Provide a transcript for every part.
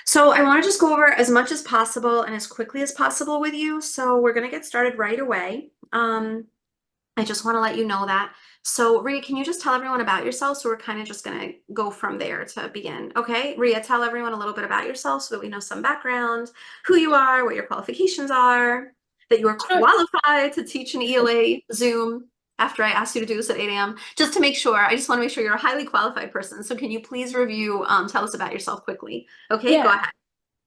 So I want to just go over as much as possible and as quickly as possible with you. So we're going to get started right away. I just want to let you know that. So Ria, can you just tell everyone about yourself? So we're kind of just going to go from there to begin. Okay, Ria, tell everyone a little bit about yourself so that we know some background, who you are, what your qualifications are, that you are Sure. qualified to teach an ELA Zoom after I asked you to do this at 8 a.m. Just to make sure, I just want to make sure you're a highly qualified person. So can you please review, tell us about yourself quickly? Okay, go Yeah. ahead.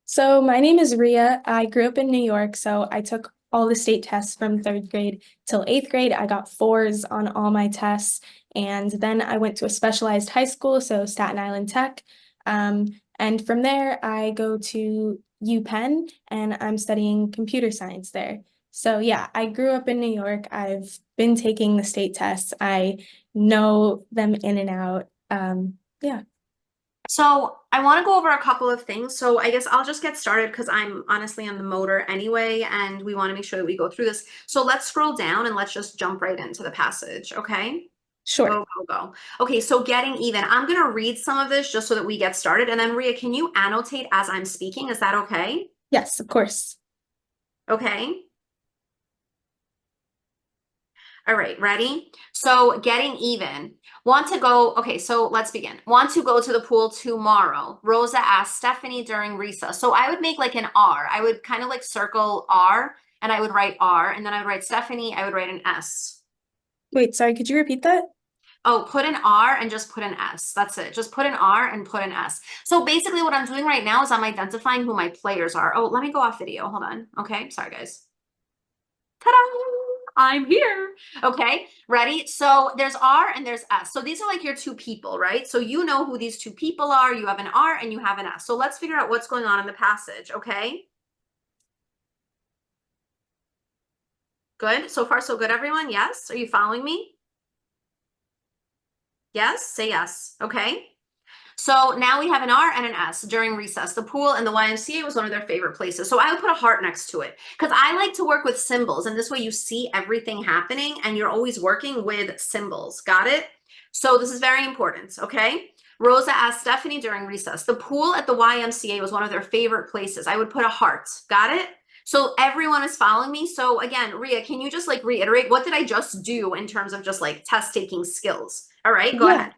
So my name is Ria. I grew up in New York, so I took all the state tests from third grade till eighth grade. I got fours on all my tests. And then I went to a specialized high school, so Staten Island Tech. And from there, I go to UPenn and I'm studying computer science there. So yeah, I grew up in New York. I've been taking the state tests. I know them in and out. Yeah. So I want to go over a couple of things. So I guess I'll just get started because I'm honestly on the motor anyway, and we want to make sure that we go through this. So let's scroll down and let's just jump right into the passage, okay? Sure. Go, go, go. Okay, so getting even. I'm going to read some of this just so that we get started. And then Ria, can you annotate as I'm speaking? Is that okay? Yes, of course. Okay. All right, ready? So getting even. Want to go, okay, so let's begin. Want to go to the pool tomorrow. Rosa asked Stephanie during recess. So I would make like an R. I would kind of like circle R and I would write R and then I would write Stephanie, I would write an S. Wait, sorry, could you repeat that? Oh, put an R and just put an S. That's it. Just put an R and put an S. So basically what I'm doing right now is I'm identifying who my players are. Oh, let me go off video. Hold on. Okay, sorry guys. Ta-da! I'm here. Okay, ready? So there's R and there's S. So these are like your two people, right? So you know who these two people are. You have an R and you have an S. So let's figure out what's going on in the passage, okay? Good. So far, so good, everyone? Yes? Are you following me? Yes? Say yes. Okay. So now we have an R and an S during recess. The pool and the YMCA was one of their favorite places. So I would put a heart next to it because I like to work with symbols. And this way you see everything happening and you're always working with symbols. Got it? So this is very important. Okay. Rosa asked Stephanie during recess. The pool at the YMCA was one of their favorite places. I would put a heart. Got it? So everyone is following me. So again, Ria, can you just like reiterate what did I just do in terms of just like test taking skills? All right, go Yeah. ahead.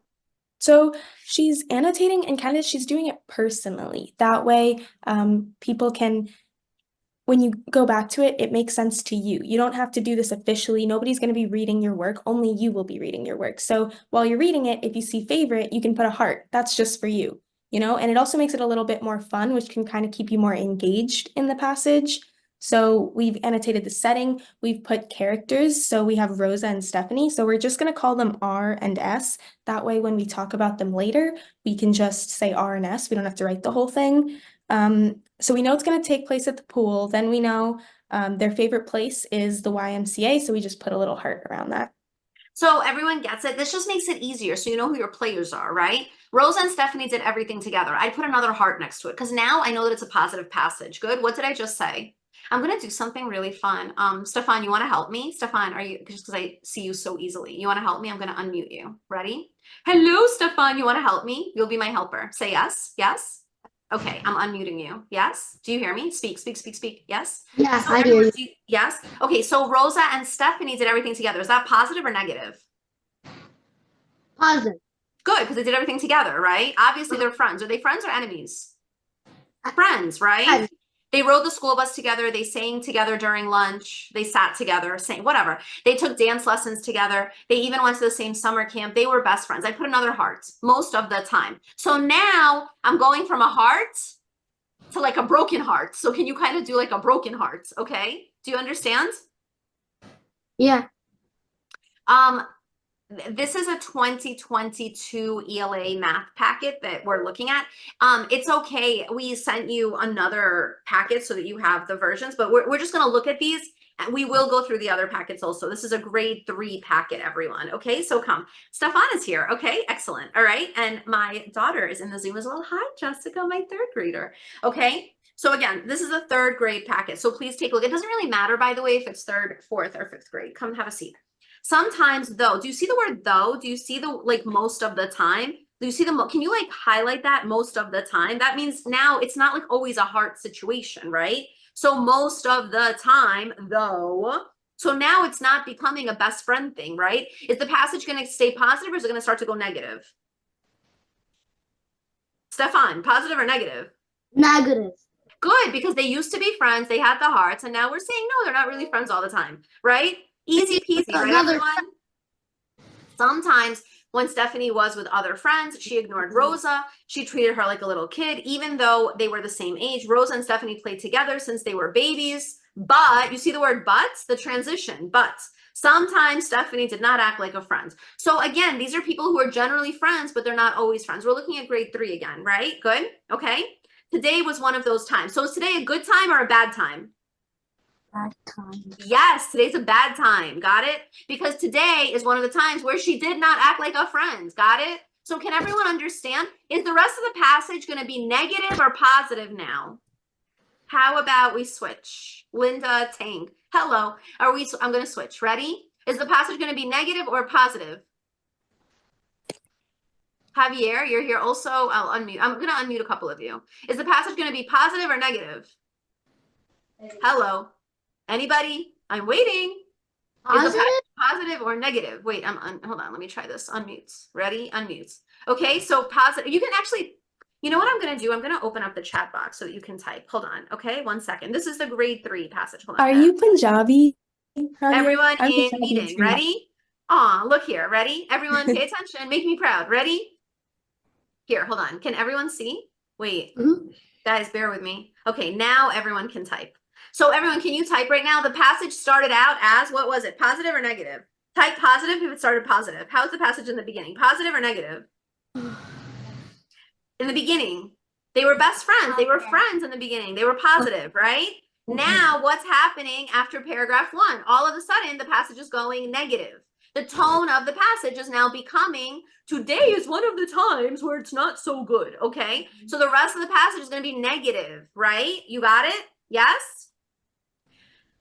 So she's annotating and kind of she's doing it personally. That way, people can, when you go back to it, it makes sense to you. You don't have to do this officially. Nobody's going to be reading your work. Only you will be reading your work. So while you're reading it, if you see favorite, you can put a heart. That's just for you, and it also makes it a little bit more fun, which can kind of keep you more engaged in the passage. So we've annotated the setting, we've put characters. So we have Rosa and Stephanie. So we're just going to call them R and S. That way, when we talk about them later, we can just say R and S. We don't have to write the whole thing. So we know it's going to take place at the pool. Then we know their favorite place is the YMCA. So we just put a little heart around that. So everyone gets it. This just makes it easier so you know who your players are, right? Rosa and Stephanie did everything together. I put another heart next to it because now I know that it's a positive passage. Good. What did I just say? I'm going to do something really fun. Stefan, you want to help me? Stefan, are you, just because I see you so easily, you want to help me? I'm going to unmute you. Ready? Hello, Stefan. You want to help me? You'll be my helper. Say yes. Yes. Okay, I'm unmuting you. Yes? Do you hear me? Speak, speak, speak, speak. Yes? Yeah, So I hear everyone, you. yes? Okay, so Rosa and Stephanie did everything together. Is that positive or negative? Positive. Good, because they did everything together, right? Obviously, they're friends. Are they friends or enemies? Friends, right? I, They rode the school bus together. They sang together during lunch. They sat together, sang, whatever. They took dance lessons together. They even went to the same summer camp. They were best friends. I put another heart most of the time. So now I'm going from a heart to like a broken heart. So can you kind of do like a broken heart? Okay. Do you understand? yeah. Um, this is a 2022 ELA math packet that we're looking at. It's okay. We sent you another packet so that you have the versions, but we're just going to look at these and we will go through the other packets also. This is a grade 3 packet, everyone. Okay, so come. Stefan is here. Okay, excellent. All right. And my daughter is in the Zoom as well. Hi, Jessica, my third grader. Okay. So again, this is a third grade packet. So please take a look. It doesn't really matter, by the way, if it's third, fourth, or fifth grade. Come have a seat. Sometimes though, do you see the word though? Do you see the like most of the time? You see can you like highlight that most of the time? That means now it's not like always a heart situation, right? So most of the time though, so now it's not becoming a best friend thing, right? Is the passage going to stay positive or is it going to start to go negative? Stefan, positive or negative? Negative. Good, because they used to be friends, they had the hearts, and now we're saying no, they're not really friends all the time, right? Easy peasy, right, Another- everyone? Sometimes when Stephanie was with other friends, she ignored Rosa. She treated her like a little kid, even though they were the same age. Rosa and Stephanie played together since they were babies. But you see the word but, the transition, but sometimes Stephanie did not act like a friend. So again, these are people who are generally friends, but they're not always friends. We're looking at grade 3 again, right? Good. Okay. Today was one of those times. So is today a good time or a bad time? Bad time. Yes, today's a bad time. Got it? Because today is one of the times where she did not act like a friend. Got it? So can everyone understand? Is the rest of the passage going to be negative or positive now? How about we switch? Linda Tank. Hello. I'm going to switch. Ready? Is the passage going to be negative or positive? Javier, you're here also. I'll unmute. I'm going to unmute a couple of you. Is the passage going to be positive or negative? Hello. Anybody? I'm waiting. Is the positive or negative? Wait, hold on. Let me try this. Unmute. Ready? Unmute. Okay, so positive. You can actually, you know what I'm going to do? I'm going to open up the chat box so that you can type. Hold on. Okay, 1 second. This is the grade 3 passage. Hold on. Are you Punjabi? Javier? Everyone I'm in Punjabi meeting. too. Ready? Aw, look here. Ready? Everyone pay attention. Make me proud. Ready? Here, hold on. Can everyone see? Wait. Guys, bear with me. Okay, now everyone can type. So everyone, can you type right now? The passage started out as, what was it? Positive or negative? Type positive if it started positive. How's the passage in the beginning? Positive or negative? In the beginning, they were best friends. They were friends in the beginning. They were positive, right? Now, what's happening after paragraph 1? All of a sudden, the passage is going negative. The tone of the passage is now becoming, today is one of the times where it's not so good, okay? So the rest of the passage is going to be negative, right? You got it? Yes?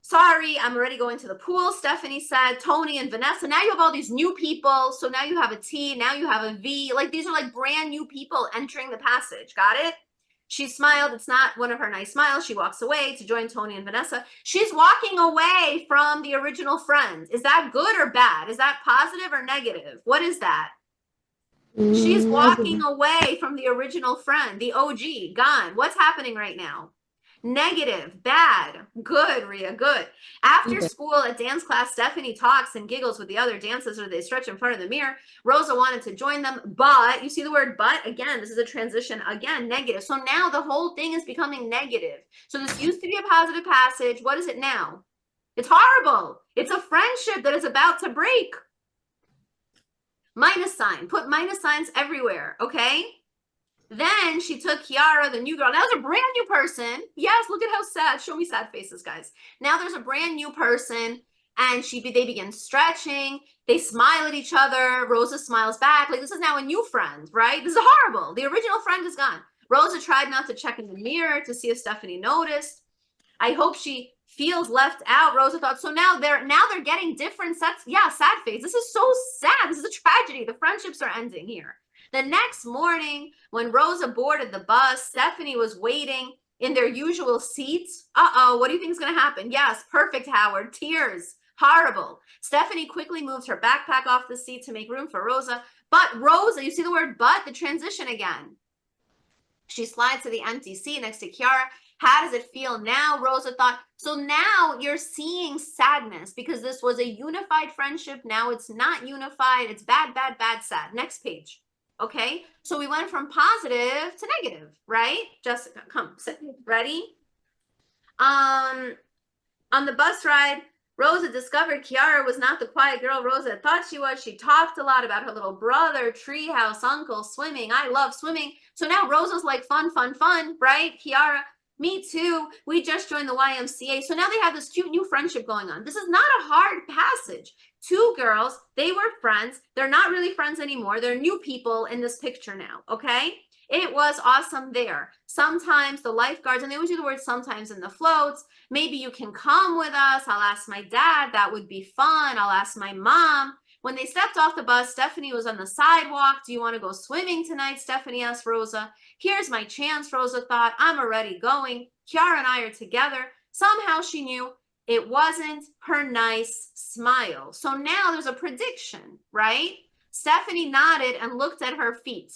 Sorry, I'm already going to the pool, Stephanie said. Tony and Vanessa. Now you have all these new people. So now you have a T, now you have a V. Like these are like brand new people entering the passage. Got it? She smiled. It's not one of her nice smiles. She walks away to join Tony and Vanessa. She's walking away from the original friends. Is that good or bad? Is that positive or negative? What is that? She's walking away from the original friend, the OG, gone. What's happening right now? Negative, bad, good, Ria, good. After school at dance class, Stephanie talks and giggles with the other dancers as they stretch in front of the mirror. Rosa wanted to join them, but you see the word but again, this is a transition again, negative. So now the whole thing is becoming negative. So this used to be a positive passage. What is it now? It's horrible. It's a friendship that is about to break. Minus sign, put minus signs everywhere, okay? Then she took Kiara, the new girl. Now there's a brand new person. Yes, look at how sad. Show me sad faces, guys. Now there's a brand new person, and they begin stretching. They smile at each other. Rosa smiles back. Like this is now a new friend, right? This is horrible. The original friend is gone. Rosa tried not to check in the mirror to see if Stephanie noticed. I hope she feels left out, Rosa thought. So now they're getting different sets. Yeah, sad face. This is so sad. This is a tragedy. The friendships are ending here. The next morning, when Rosa boarded the bus, Stephanie was waiting in their usual seats. Uh-oh, what do you think is going to happen? Yes, perfect, Howard. Tears. Horrible. Stephanie quickly moves her backpack off the seat to make room for Rosa. But Rosa, you see the word but? The transition again. She slides to the empty seat next to Kiara. How does it feel now? Rosa thought. So now you're seeing sadness because this was a unified friendship. Now it's not unified. It's bad, bad, bad, sad. Next page. Okay, so we went from positive to negative, right? Jessica, come, sit. Ready? On the bus ride, Rosa discovered Kiara was not the quiet girl Rosa thought she was. She talked a lot about her little brother, treehouse, uncle, swimming. I love swimming. So now Rosa's like fun, fun, fun, right? Kiara, me too. We just joined the YMCA. So now they have this cute new friendship going on. This is not a hard passage. Two girls, they were friends. They're not really friends anymore. They're new people in this picture now, okay? It was awesome there. Sometimes the lifeguards, and they always use the word sometimes in the floats. Maybe you can come with us. I'll ask my dad. That would be fun. I'll ask my mom. When they stepped off the bus, Stephanie was on the sidewalk. Do you want to go swimming tonight? Stephanie asked Rosa. Here's my chance, Rosa thought. I'm already going. Kiara and I are together. Somehow she knew it wasn't her nice smile. So now there's a prediction, right? Stephanie nodded and looked at her feet.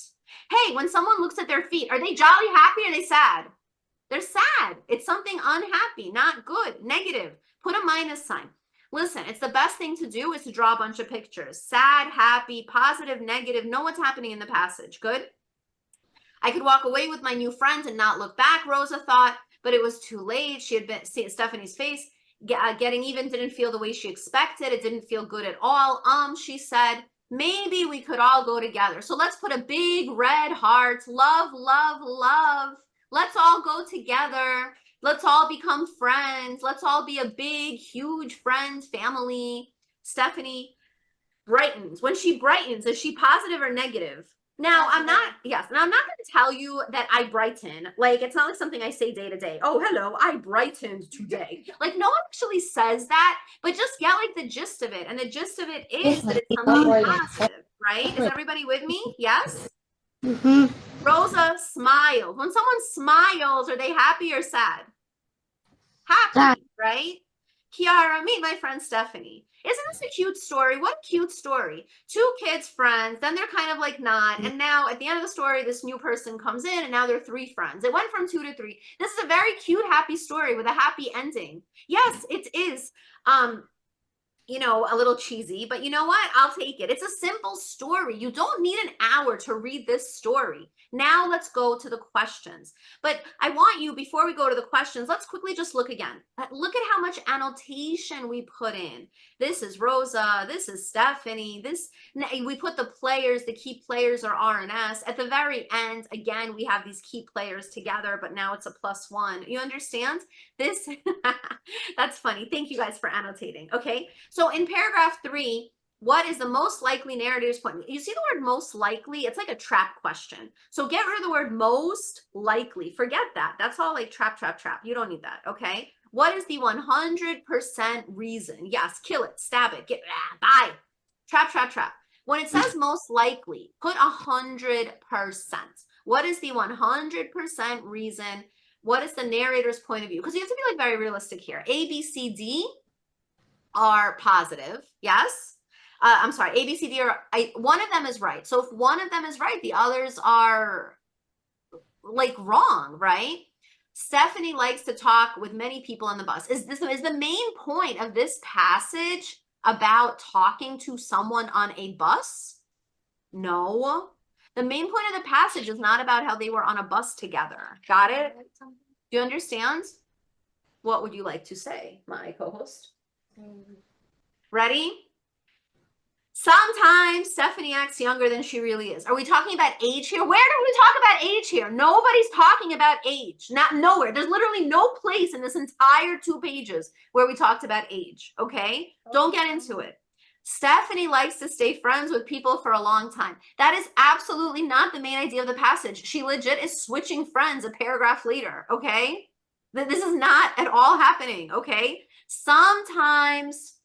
Hey, when someone looks at their feet, are they jolly happy or are they sad? They're sad. It's something unhappy, not good, negative. Put a minus sign. Listen, it's the best thing to do is to draw a bunch of pictures. Sad, happy, positive, negative. Know what's happening in the passage. Good? I could walk away with my new friends and not look back, Rosa thought, but it was too late. She had been seeing Stephanie's face. Getting even didn't feel the way she expected. It didn't feel good at all. She said, maybe we could all go together. So let's put a big red heart. Love, love, love. Let's all go together. Let's all become friends. Let's all be a big, huge friends, family. Stephanie brightens. When she brightens, is she positive or negative? Now, I'm not going to tell you that I brighten. Like, it's not like something I say day to day. Oh, hello, I brightened today. Like, no one actually says that, but just get like the gist of it. And the gist of it is that it's something positive, right? Is everybody with me? Yes? Mm-hmm. Rosa smiled. When someone smiles, are they happy or sad? Happy, Sad. right? Kiara, meet my friend Stephanie. Isn't this a cute story? What a cute story. Two kids, friends, then they're kind of like not. And now at the end of the story, this new person comes in and now they're three friends. It went from 2 to 3. This is a very cute, happy story with a happy ending. Yes, it is. You know, a little cheesy, but you know what? I'll take it. It's a simple story. You don't need an hour to read this story. Now let's go to the questions. But I want you, before we go to the questions, let's quickly just look again. Look at how much annotation we put in. This is Rosa. This is Stephanie. We put the players, the key players are R and S. At the very end, again, we have these key players together, but now it's a +1. You understand? This, that's funny. Thank you guys for annotating. Okay. So in paragraph 3, what is the most likely narrator's point? You see the word most likely? It's like a trap question. So get rid of the word most likely. Forget that. That's all like trap, trap, trap. You don't need that. Okay. What is the 100% reason? Yes. Kill it. Stab it. Bye. Trap, trap, trap. When it says most likely, put 100%. What is the 100% reason? What is the narrator's point of view? Because you have to be like very realistic here. A, B, C, D are positive. Yes. I'm sorry. A, B, C, D are, one of them is right. So if one of them is right, the others are like wrong, right? Stephanie likes to talk with many people on the bus. Is the main point of this passage about talking to someone on a bus? No. The main point of the passage is not about how they were on a bus together. Got it? Do you understand? What would you like to say, my co-host? Ready? Sometimes Stephanie acts younger than she really is. Are we talking about age here? Where do we talk about age here? Nobody's talking about age. Not nowhere. There's literally no place in this entire 2 pages where we talked about age. Okay? Don't get into it. Stephanie likes to stay friends with people for a long time. That is absolutely not the main idea of the passage. She legit is switching friends a paragraph later. Okay? This is not at all happening. Okay? Sometimes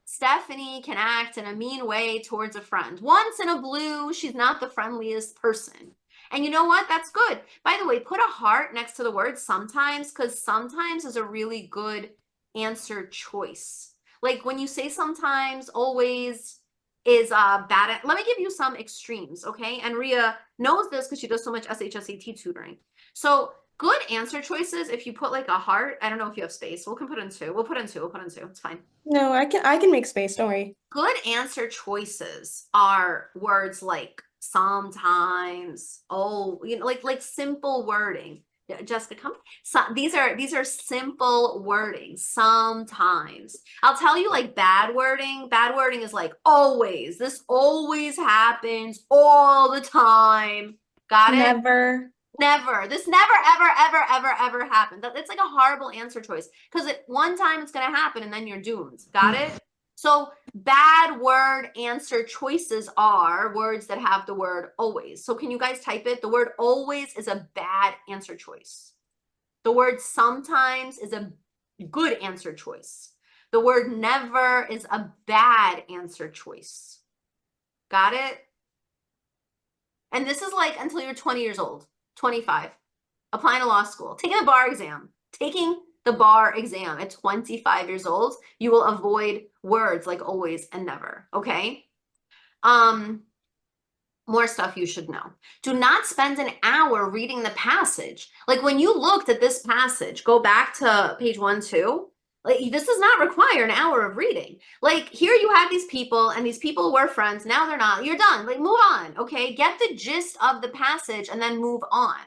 Stephanie can act in a mean way towards a friend. Once in a blue, she's not the friendliest person. And you know what? That's good. By the way, put a heart next to the word sometimes, because sometimes is a really good answer choice. Like when you say sometimes, always is bad at, let me give you some extremes, okay? And Ria knows this because she does so much SHSAT tutoring. So good answer choices, if you put like a heart, I don't know if you have space. We'll put in 2. We'll put in 2. It's fine. No, I can make space, don't worry. Good answer choices are words like sometimes, oh, you know, like simple wording. Jessica, come. So these are simple wording. Sometimes. I'll tell you like bad wording. Bad wording is like always. This always happens all the time. Got it? Never. Never. This never, ever, ever, ever, ever happened. It's like a horrible answer choice because at one time it's going to happen and then you're doomed. Got it? So bad word answer choices are words that have the word always. So can you guys type it? The word always is a bad answer choice. The word sometimes is a good answer choice. The word never is a bad answer choice. Got it? And this is like until you're 20 years old, 25, applying to law school, taking the bar exam, taking the bar exam at 25 years old, you will avoid words like always and never, okay? More stuff you should know. Do not spend an hour reading the passage. Like when you looked at this passage, go back to page 1, 2. Like this does not require an hour of reading. Like here you have these people and these people were friends. Now they're not. You're done. Like move on. Okay. Get the gist of the passage and then move on.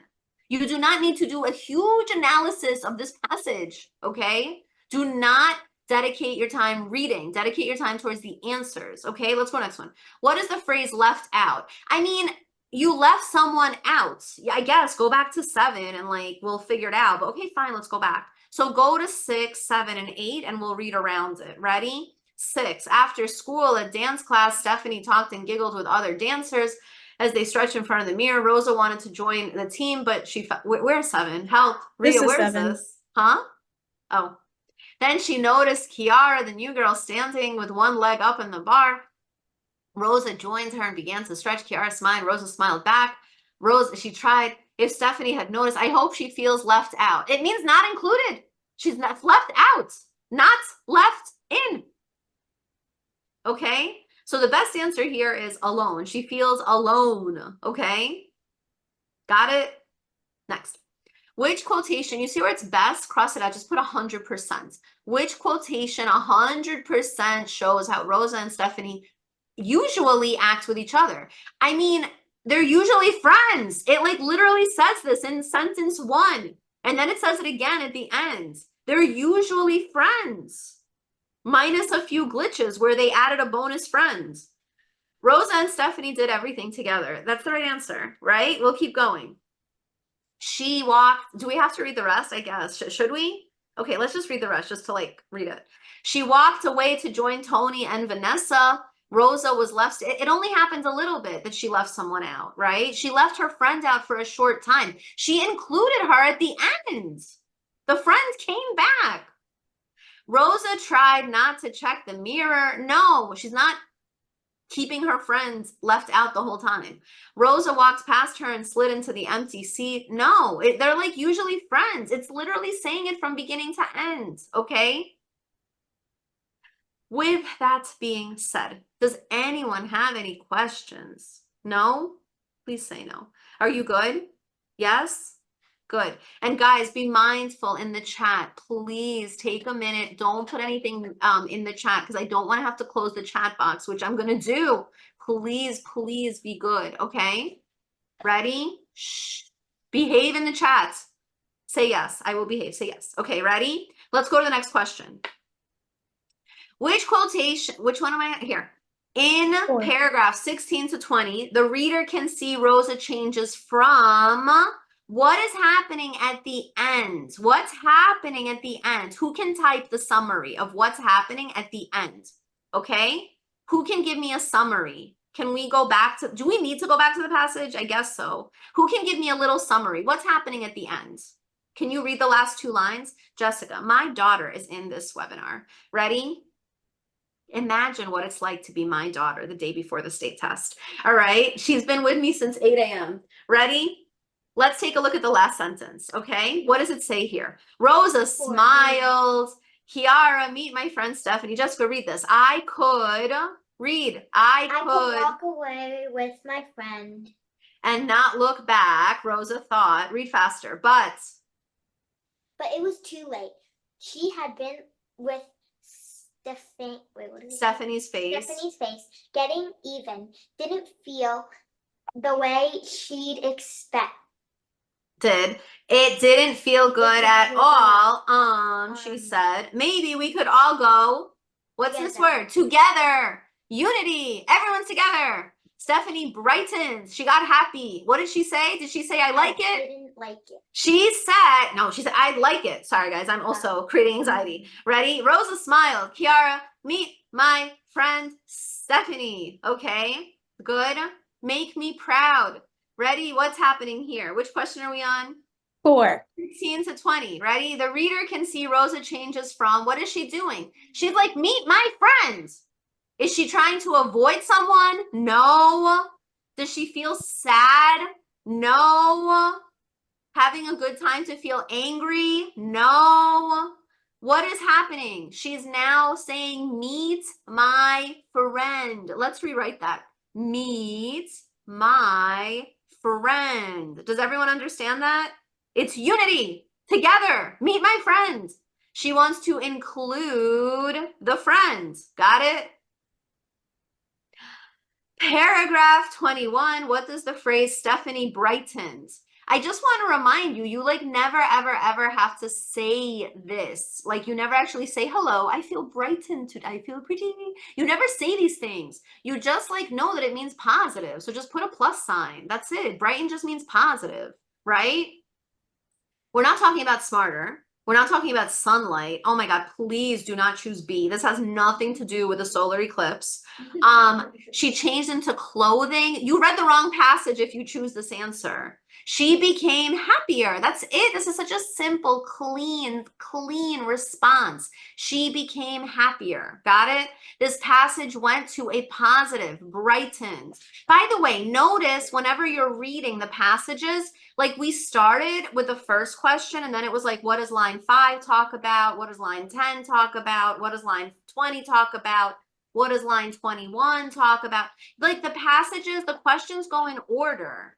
You do not need to do a huge analysis of this passage. Okay. Do not dedicate your time reading. Dedicate your time towards the answers. Okay. Let's go next one. What is the phrase left out? I mean, you left someone out. Yeah, I guess go back to 7 and like we'll figure it out. But okay, fine, let's go back. So go to 6, 7, and 8 and we'll read around it. Ready? 6. After school at dance class, Stephanie talked and giggled with other dancers as they stretched in front of the mirror. Rosa wanted to join the team, but she where's 7? Help. Rhea, where is this? Huh? Oh. Then she noticed Kiara, the new girl, standing with one leg up in the bar. Rosa joined her and began to stretch. Kiara smiled. Rosa smiled back. She tried. If Stephanie had noticed, I hope she feels left out. It means not included. She's not left out, not left in. Okay? So the best answer here is alone. She feels alone. Okay? Got it? Next. Which quotation, you see where it's best? Cross it out, just put 100%. Which quotation 100% shows how Rosa and Stephanie usually act with each other? I mean, they're usually friends. It like literally says this in sentence 1. And then it says it again at the end. They're usually friends. Minus a few glitches where they added a bonus friend. Rosa and Stephanie did everything together. That's the right answer, right? We'll keep going. She walked. Do we have to read the rest? I guess. Should we? Okay, let's just read the rest just to like read it. She walked away to join Tony and Vanessa. Rosa was left. It only happened a little bit that she left someone out, right? She left her friend out for a short time. She included her at the end. The friend came back. Rosa tried not to check the mirror. No, she's not keeping her friends left out the whole time. Rosa walked past her and slid into the empty seat. No, they're like usually friends. It's literally saying it from beginning to end, okay? With that being said, does anyone have any questions? No? Please say no. Are you good? Yes? Good. And guys, be mindful in the chat. Please take a minute. Don't put anything in the chat because I don't want to have to close the chat box, which I'm going to do. Please, please be good. Okay? Ready? Shh. Behave in the chat. Say yes. I will behave. Say yes. Okay, ready? Let's go to the next question. Which quotation, which one am I at here? In paragraph 16 to 20, the reader can see Rosa changes from what is happening at the end. What's happening at the end? Who can type the summary of what's happening at the end? Okay? Who can give me a summary? Can we go back to, do we need to go back to the passage? I guess so. Who can give me a little summary? What's happening at the end? Can you read the last 2 lines? Jessica, my daughter is in this webinar. Ready? Imagine what it's like to be my daughter the day before the state test. All right. She's been with me since 8 a.m. Ready? Let's take a look at the last sentence. Okay. What does it say here? Rosa smiled. Kiara, meet my friend Stephanie. Jessica, read this. I could read. I could walk away with my friend and not look back. Rosa thought. Read faster. But it was too late. She had been with Stephanie's face. Getting even didn't feel the way she'd expect. It didn't feel good at all. She said, maybe we could all go. What's this word? Together. Unity. Everyone's together. Stephanie brightens. She got happy. What did she say? Did she say, I like it? I didn't like it. She said, no, she said, I like it. Sorry, guys. I'm also creating anxiety. Ready? Rosa smiled. Kiara, meet my friend Stephanie. Okay, good. Make me proud. Ready? What's happening here? Which question are we on? 4. 16 to 20. Ready? The reader can see Rosa changes from, what is she doing? She's like, meet my friends. Is she trying to avoid someone? No. Does she feel sad? No. Having a good time to feel angry? No. What is happening? She's now saying, meet my friend. Let's rewrite that. Meet my friend. Does everyone understand that? It's unity. Together. Meet my friend. She wants to include the friends. Got it? Paragraph 21. What does the phrase Stephanie brightened? I just want to remind you, you like never, ever, ever have to say this. Like you never actually say, hello, I feel brightened today. I feel pretty. You never say these things. You just like know that it means positive. So just put a plus sign. That's it. Brighten just means positive, right? We're not talking about smarter. We're not talking about sunlight. Oh my God, please do not choose B. This has nothing to do with a solar eclipse. She changed into clothing. You read the wrong passage if you choose this answer. She became happier. That's it. This is such a simple, clean response. She became happier. Got it? This passage went to a positive, brightened. By the way, notice whenever you're reading the passages, like we started with the first question and then it was like, what does line 5 talk about? What does line 10 talk about? What does line 20 talk about? What does line 21 talk about? Like the passages, the questions go in order.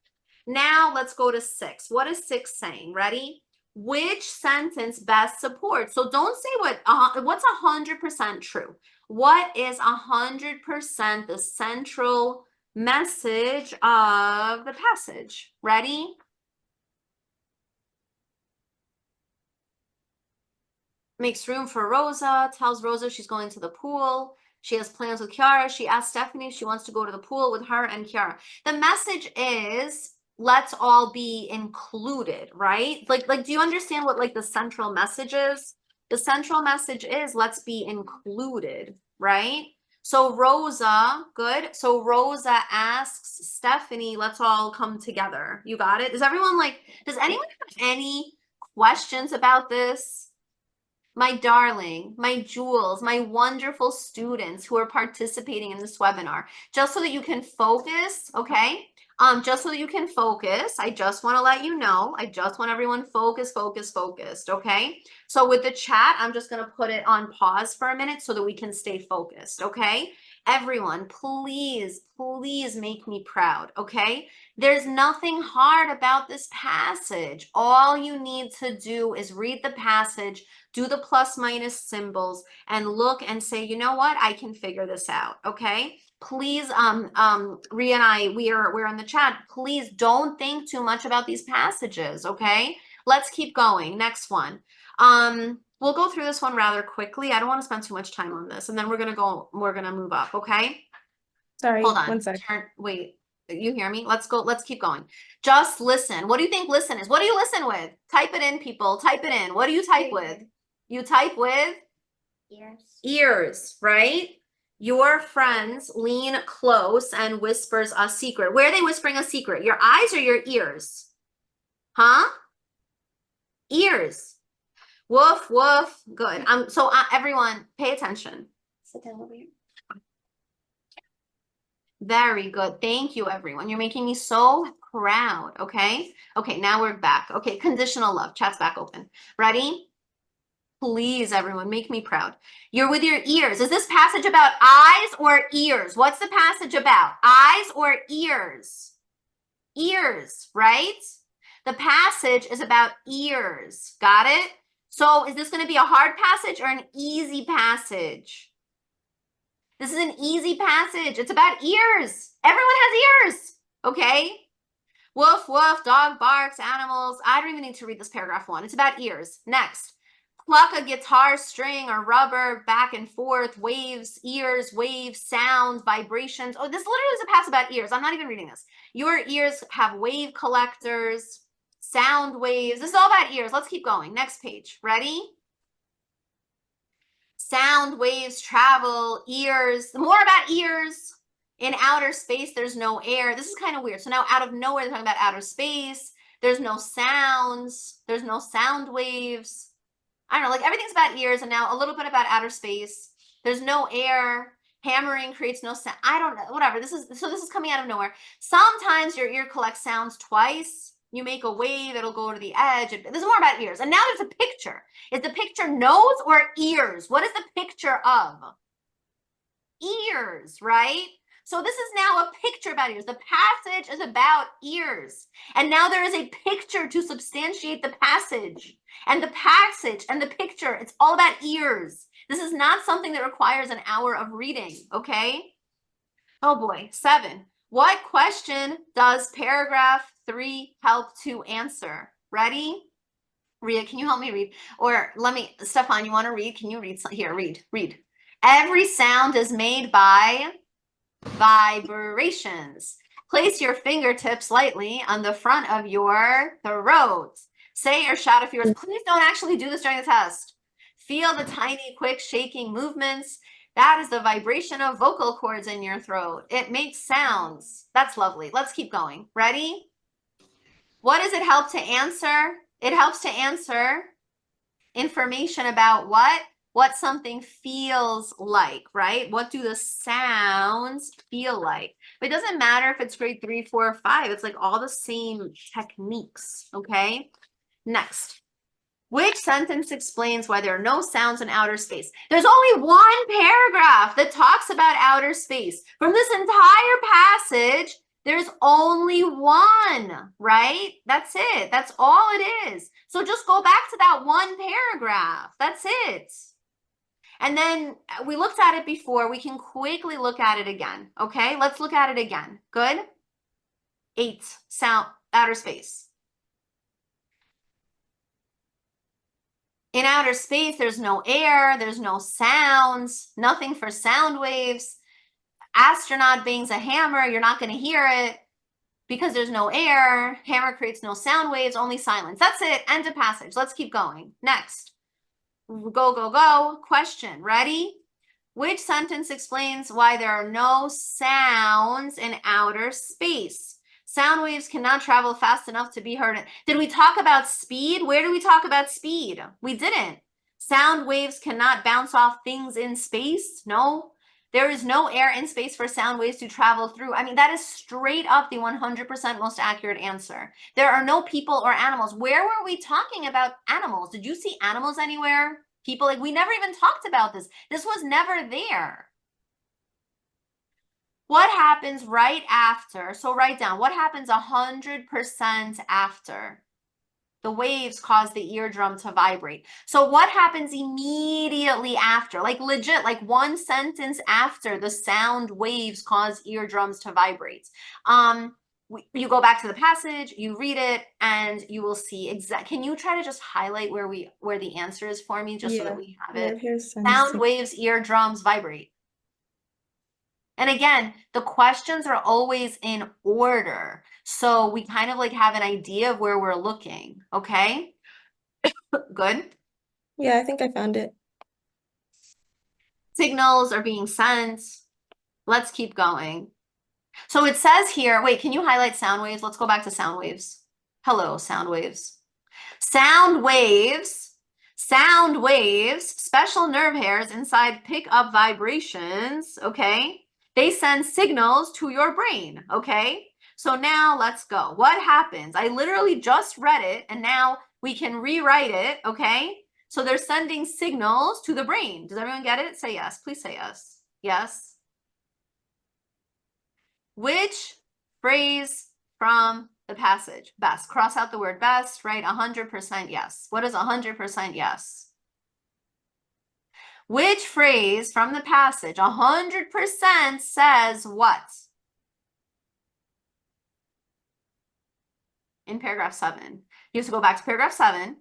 Now let's go to 6. What is 6 saying? Ready? Which sentence best supports? So don't say what's 100% true. What is 100% the central message of the passage? Ready? Makes room for Rosa, tells Rosa she's going to the pool. She has plans with Kiara. She asks Stephanie if she wants to go to the pool with her and Kiara. The message is, let's all be included, right? Like, do you understand what like the central message is? The central message is, let's be included, right? So Rosa, good. So Rosa asks Stephanie, let's all come together. You got it? Does everyone like, does anyone have any questions about this? My darling, my jewels, my wonderful students who are participating in this webinar, just so that you can focus, okay? Just so that you can focus, I just want to let you know, I just want everyone focused, okay? So with the chat, I'm just going to put it on pause for a minute so that we can stay focused, okay? Everyone, please, please make me proud, okay? There's nothing hard about this passage. All you need to do is read the passage, do the plus minus symbols, and look and say, you know what? I can figure this out, okay? Please, Rhea and I, we're in the chat. Please don't think too much about these passages, okay? Let's keep going. Next one. We'll go through this one rather quickly. I don't want to spend too much time on this, and then we're gonna move up, okay? Sorry, Hold on. one sec. Wait, you hear me? Let's go. Let's keep going. Just listen. What do you think listen is? What do you listen with? Type it in, people. Type it in. What do you type with? You type with? Ears. Ears, right? Your friends lean close and whispers a secret. Where are they whispering a secret? Your eyes or your ears? Huh? Ears. Woof, woof. Good. So everyone, pay attention. Sit down over here. Very good. Thank you, everyone. You're making me so proud. Okay. Okay. Now we're back. Okay. Conditional love. Chat's back open. Ready? Please, everyone, make me proud. You're with your ears. Is this passage about eyes or ears? What's the passage about? Eyes or ears? Ears, right? The passage is about ears. Got it? So is this going to be a hard passage or an easy passage? This is an easy passage. It's about ears. Everyone has ears. Okay? Woof, woof, dog barks, animals. I don't even need to read this paragraph 1. It's about ears. Next. Pluck a guitar string or rubber, back and forth, waves, ears, waves, sounds, vibrations. Oh, this literally is a pass about ears. I'm not even reading this. Your ears have wave collectors, sound waves. This is all about ears. Let's keep going. Next page. Ready? Sound waves travel, ears. More about ears. In outer space, there's no air. This is kind of weird. So now out of nowhere, they're talking about outer space. There's no sounds. There's no sound waves. I don't know, like everything's about ears and now a little bit about outer space. There's no air. Hammering creates no sound. I don't know, whatever. This is coming out of nowhere. Sometimes your ear collects sounds twice. You make a wave, it'll go to the edge. This is more about ears. And now there's a picture. Is the picture nose or ears? What is the picture of? Ears, right? So this is now a picture about ears. The passage is about ears. And now there is a picture to substantiate the passage. And the passage and the picture, it's all about ears. This is not something that requires an hour of reading, okay? Oh boy, 7. What question does paragraph 3 help to answer? Ready? Rhea, can you help me read? Or let me, Stefan, you want to read? Can you read? Here, read. Every sound is made by vibrations. Place your fingertips lightly on the front of your throat. Say or shout if yours. Please don't actually do this during the test. Feel the tiny, quick shaking movements. That is the vibration of vocal cords in your throat. It makes sounds. That's lovely. Let's keep going. Ready? What does it help to answer? It helps to answer information about what something feels like, right? What do the sounds feel like? But it doesn't matter if it's grade 3, 4, or 5. It's like all the same techniques, okay? Next. Which sentence explains why there are no sounds in outer space? There's only one paragraph that talks about outer space. From this entire passage, there's only one, right? That's it. That's all it is. So just go back to that one paragraph. That's it. And then we looked at it before. We can quickly look at it again. Okay, let's look at it again. Good. 8, sound, outer space. In outer space, there's no air, there's no sounds, nothing for sound waves. Astronaut bangs a hammer, you're not going to hear it because there's no air. Hammer creates no sound waves, only silence. That's it. End of passage. Let's keep going. Next. Go. Question. Ready? Which sentence explains why there are no sounds in outer space? Sound waves cannot travel fast enough to be heard. Did we talk about speed? Where did we talk about speed? We didn't. Sound waves cannot bounce off things in space. No. There is no air in space for sound waves to travel through. I mean, that is straight up the 100% most accurate answer. There are no people or animals. Where were we talking about animals? Did you see animals anywhere? People, like, we never even talked about this. This was never there. What happens right after? So write down, what happens 100% after? The waves cause the eardrum to vibrate. So what happens immediately after? Like legit, like one sentence after the sound waves cause eardrums to vibrate. You go back to the passage, you read it, and you will see exact. Can you try to just highlight where the answer is for me, just so that we have it? Sound waves, eardrums vibrate. And again, the questions are always in order. So we kind of like have an idea of where we're looking, okay? Good. Yeah, I think I found it. Signals are being sent. Let's keep going. So it says here, wait, can you highlight sound waves? Let's go back to sound waves. Hello, sound waves. Sound waves, special nerve hairs inside pick up vibrations, okay? They send signals to your brain, okay? So now let's go. What happens? I literally just read it, and now we can rewrite it, okay? So they're sending signals to the brain. Does everyone get it? Say yes. Please say yes. Yes. Which phrase from the passage? Best. Cross out the word best, right? 100% yes. What is 100% yes? Which phrase from the passage 100% says what? In paragraph 7. You have to go back to paragraph 7.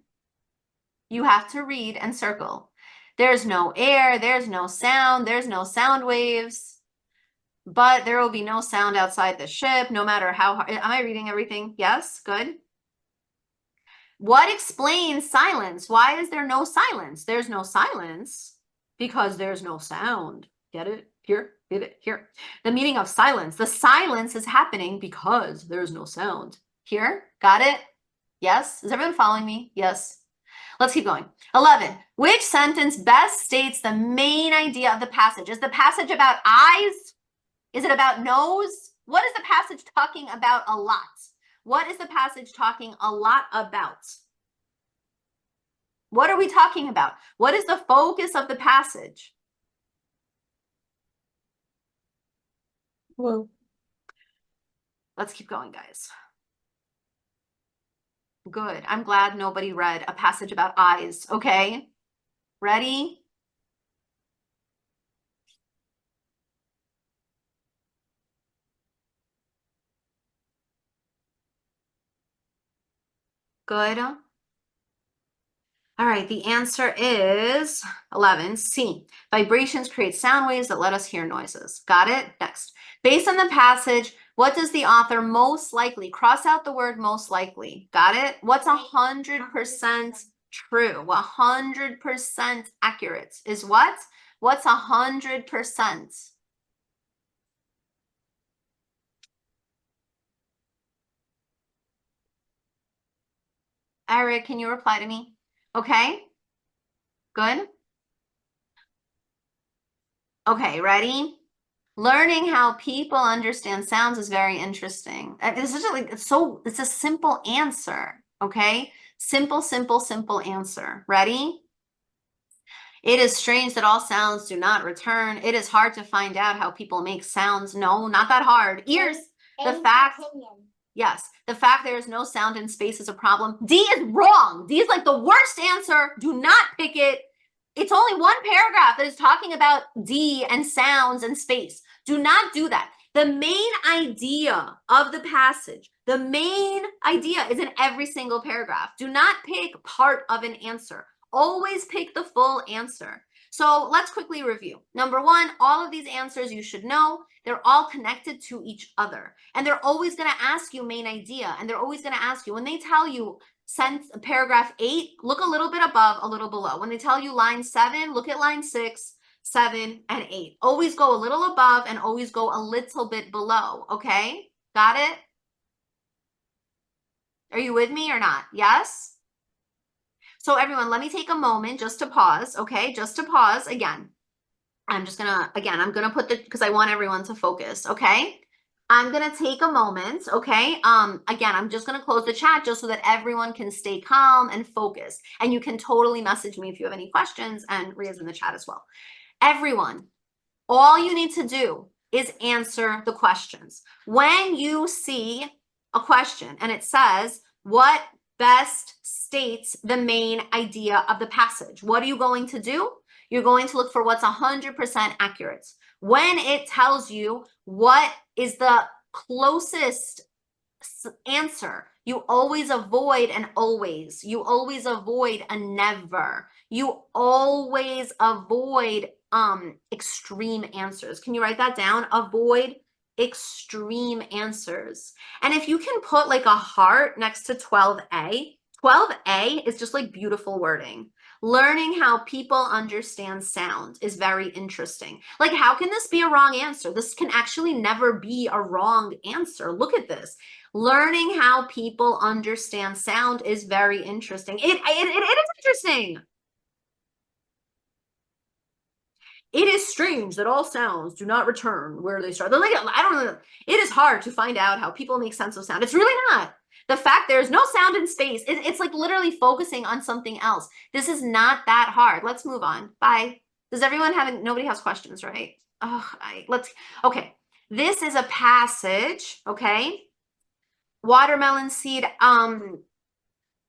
You have to read and circle. There's no air, there's no sound waves, but there will be no sound outside the ship, no matter how hard. Am I reading everything? Yes, good. What explains silence? Why is there no silence? There's no silence because there's no sound. Get it? Here, get it? Here. The meaning of silence. The silence is happening because there's no sound. Here, got it? Yes? Is everyone following me? Yes. Let's keep going. 11. Which sentence best states the main idea of the passage? Is the passage about eyes? Is it about nose? What is the passage talking about a lot? What is the passage talking a lot about? What are we talking about? What is the focus of the passage? Whoa. Let's keep going, guys. Good. I'm glad nobody read a passage about eyes. Okay. Ready? Good. All right, the answer is 11, C. Vibrations create sound waves that let us hear noises. Got it? Next. Based on the passage, what does the author most likely, cross out the word most likely. Got it? What's 100% true? 100% accurate is what? What's 100%? Eric, can you reply to me? Okay. Good. Okay, ready? Learning how people understand sounds is very interesting. It's just like it's a simple answer, okay? Simple, simple, simple answer. Ready? It is strange that all sounds do not return. It is hard to find out how people make sounds. No, not that hard. Ears. The fact. Yes, the fact there is no sound in space is a problem. D is wrong. D is like the worst answer. Do not pick it. It's only one paragraph that is talking about D and sounds and space. Do not do that. The main idea of the passage, the main idea is in every single paragraph. Do not pick part of an answer. Always pick the full answer. So let's quickly review. Number one, all of these answers you should know. They're all connected to each other. And they're always going to ask you main idea. And they're always going to ask you, when they tell you paragraph 8, look a little bit above, a little below. When they tell you line 7, look at line 6, 7, and 8. Always go a little above and always go a little bit below. Okay? Got it? Are you with me or not? Yes? So everyone, let me take a moment just to pause. Okay? Just to pause again. I'm gonna put because I want everyone to focus, okay? I'm gonna take a moment, okay? Again, I'm just gonna close the chat just so that everyone can stay calm and focused. And you can totally message me if you have any questions, and Ria's in the chat as well. Everyone, all you need to do is answer the questions. When you see a question and it says, what best states the main idea of the passage? What are you going to do? You're going to look for what's 100% accurate. When it tells you what is the closest answer, you always avoid an always. You always avoid a never. You always avoid extreme answers. Can you write that down? Avoid extreme answers. And if you can put like a heart next to 12A, 12A is just like beautiful wording. Learning how people understand sound is very interesting. Like, how can this be a wrong answer? This can actually never be a wrong answer. Look at this. Learning how people understand sound is very interesting. It is interesting. It is strange that all sounds do not return where they start. Like, I don't know. It is hard to find out how people make sense of sound. It's really not. The fact there's no sound in space, it's like literally focusing on something else. This is not that hard. Let's move on. Bye. Does everyone have, nobody has questions, right? Oh, okay. This is a passage, okay? Watermelon seed,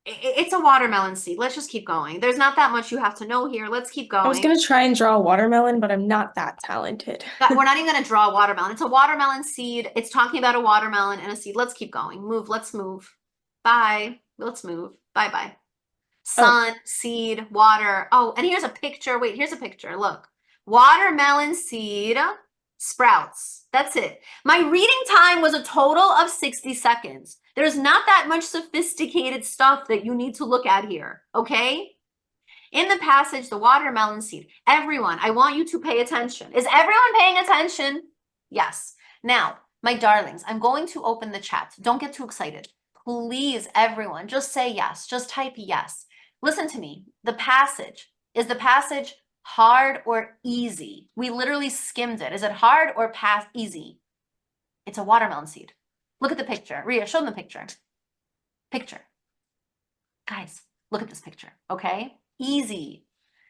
it's a watermelon seed. Let's just keep going. There's not that much you have to know here. Let's keep going. I was going to try and draw a watermelon, but I'm not that talented. We're not even going to draw a watermelon. It's a watermelon seed. It's talking about a watermelon and a seed. Let's keep going. Let's move. Bye. Let's move. Bye-bye. Sun, seed, water. Oh, and here's a picture. Wait, here's a picture. Look. Watermelon seed sprouts. That's it. My reading time was a total of 60 seconds. There's not that much sophisticated stuff that you need to look at here, okay? In the passage, the watermelon seed. Everyone, I want you to pay attention. Is everyone paying attention? Yes. Now, my darlings, I'm going to open the chat. Don't get too excited. please, everyone, just say yes. Just type yes. Listen to me. The passage, is the passage hard or easy? We literally skimmed it. Is it hard or easy? It's a watermelon seed. Look at the picture. Rhea, show them the picture. Picture. Guys, look at this picture, okay? Easy.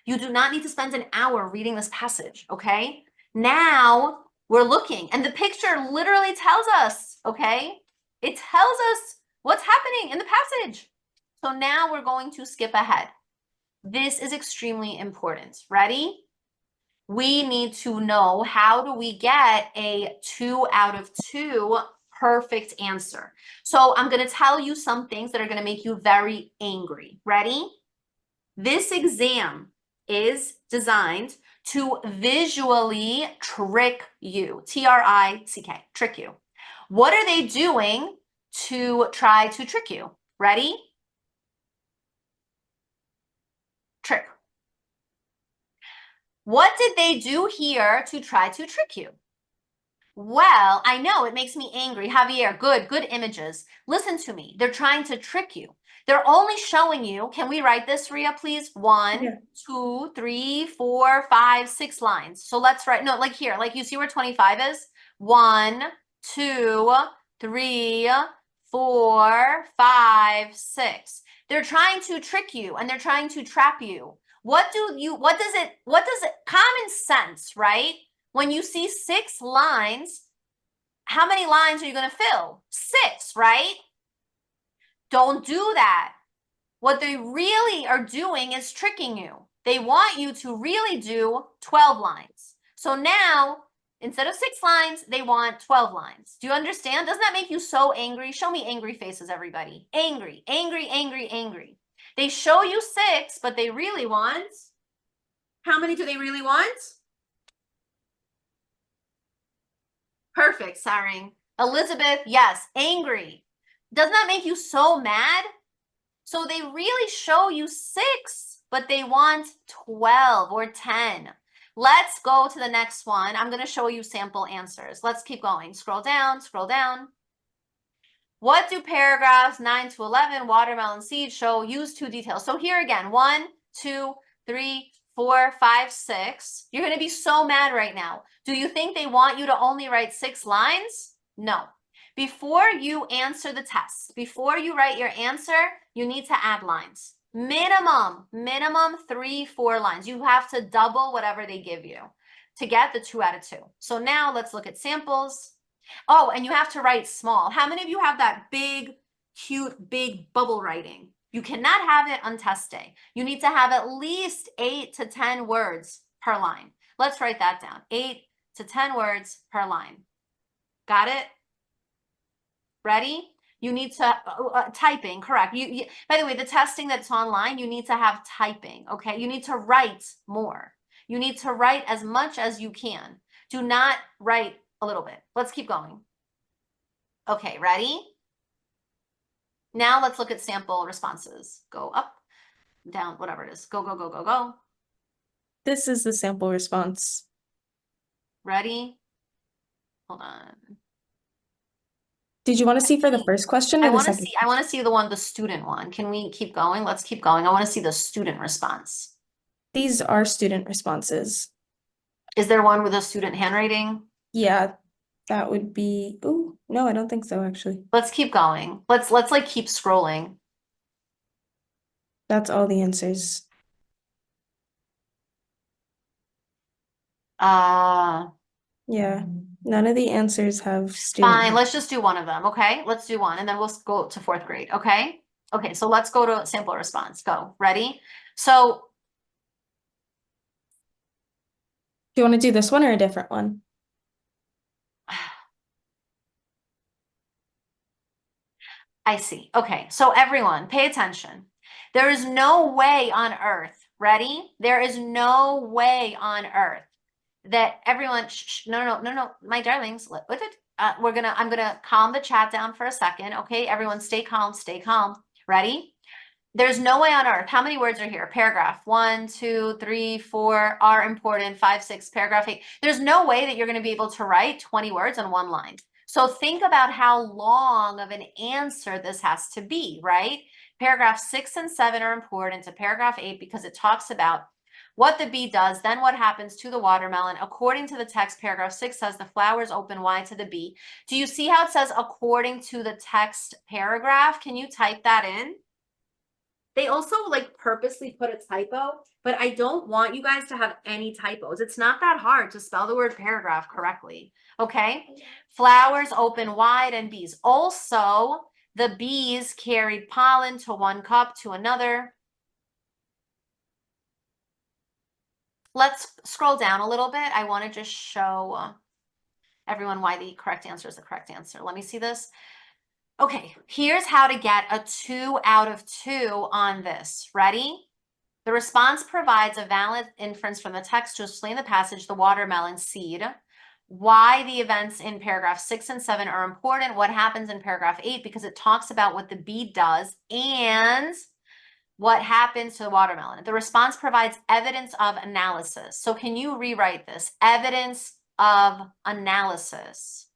You do not need to spend an hour reading this passage, okay? Now we're looking, and the picture literally tells us, okay? It tells us what's happening in the passage. So now we're going to skip ahead. This is extremely important. Ready? We need to know, how do we get a 2 out of 2 perfect answer? So I'm going to tell you some things that are going to make you very angry. Ready? This exam is designed to visually trick you. T-R-I-C-K, trick you. What are they doing to try to trick you? Ready? Trick. What did they do here to try to trick you? Well, I know it makes me angry. Javier, good images. Listen to me. They're trying to trick you. They're only showing you, can we write this, Rhea, please? 1, 2, 3, 4, 5, 6 lines. So let's write, no, like here, like you see where 25 is? 1, 2, 3, 4, 5, 6. They're trying to trick you and they're trying to trap you. What does it, common sense, right? When you see 6 lines, how many lines are you going to fill? 6, right? Don't do that. What they really are doing is tricking you. They want you to really do 12 lines. So now, instead of 6 lines, they want 12 lines. Do you understand? Doesn't that make you so angry? Show me angry faces, everybody. Angry, angry, angry, angry. They show you 6, but they really want, how many do they really want? Perfect, Saring. Elizabeth, yes, angry. Doesn't that make you so mad? So they really show you 6, but they want 12 or 10. Let's go to the next one. I'm going to show you sample answers. Let's keep going. Scroll down, scroll down. What do paragraphs 9 to 11, watermelon seed, show? Use 2 details. So here again, 1, 2, 3, 4, 5, 6. You're going to be so mad right now. Do you think they want you to only write 6 lines? No. Before you answer the test, before you write your answer, you need to add lines. Minimum 3, 4 lines. You have to double whatever they give you to get the 2 out of 2. So now let's look at samples. Oh, and you have to write small. How many of you have that big, cute, big bubble writing? You cannot have it on test day. You need to have at least 8 to 10 words per line. Let's write that down. 8 to 10 words per line. Got it? Ready? You need to, typing, correct. By the way, the testing that's online, you need to have typing, okay? You need to write more. You need to write as much as you can. Do not write a little bit. Let's keep going. Okay, ready? Now let's look at sample responses. Go up, down, whatever it is. Go, go, go, go, go. This is the sample response. Ready? Hold on. Did you want to see for the first question or I the want to second? see, the student one. Can we keep going? Let's keep going. I want to see the student response. These are student responses. Is there one with a student handwriting? Yeah, that would be, oh, no, I don't think so, actually. Let's keep going. Let's like keep scrolling. That's all the answers. Yeah, none of the answers have student. Fine, let's just do one of them, okay? Let's do one, and then we'll go to 4th grade, okay? Okay, so let's go to sample response. Go. Ready? So Do you want to do this one or a different one? I see. Okay, so everyone, pay attention. There is no way on earth, ready? There is no way on earth that everyone, no, my darlings, with it. I'm gonna calm the chat down for a second, okay? Everyone stay calm, Ready? There's no way on earth. How many words are here? Paragraph 1, 2, 3, 4 are important, 5, 6, paragraph 8. There's no way that you're going to be able to write 20 words on one line. So think about how long of an answer this has to be, right? Paragraph 6 and 7 are important to paragraph 8 because it talks about what the bee does, then what happens to the watermelon. According to the text, paragraph 6 says the flowers open wide to the bee. Do you see how it says according to the text paragraph? Can you type that in? They also like purposely put a typo, but I don't want you guys to have any typos. It's not that hard to spell the word paragraph correctly. Okay. Flowers open wide and bees. Also, the bees carried pollen to one cup to another. Let's scroll down a little bit. I want to just show everyone why the correct answer is the correct answer. Let me see this. Okay, here's how to get a 2 out of 2 on this. Ready? The response provides a valid inference from the text to explain the passage, the watermelon seed. Why the events in paragraph 6 and 7 are important, what happens in paragraph 8, because it talks about what the bee does and what happens to the watermelon. The response provides evidence of analysis. So can you rewrite this? Evidence of analysis.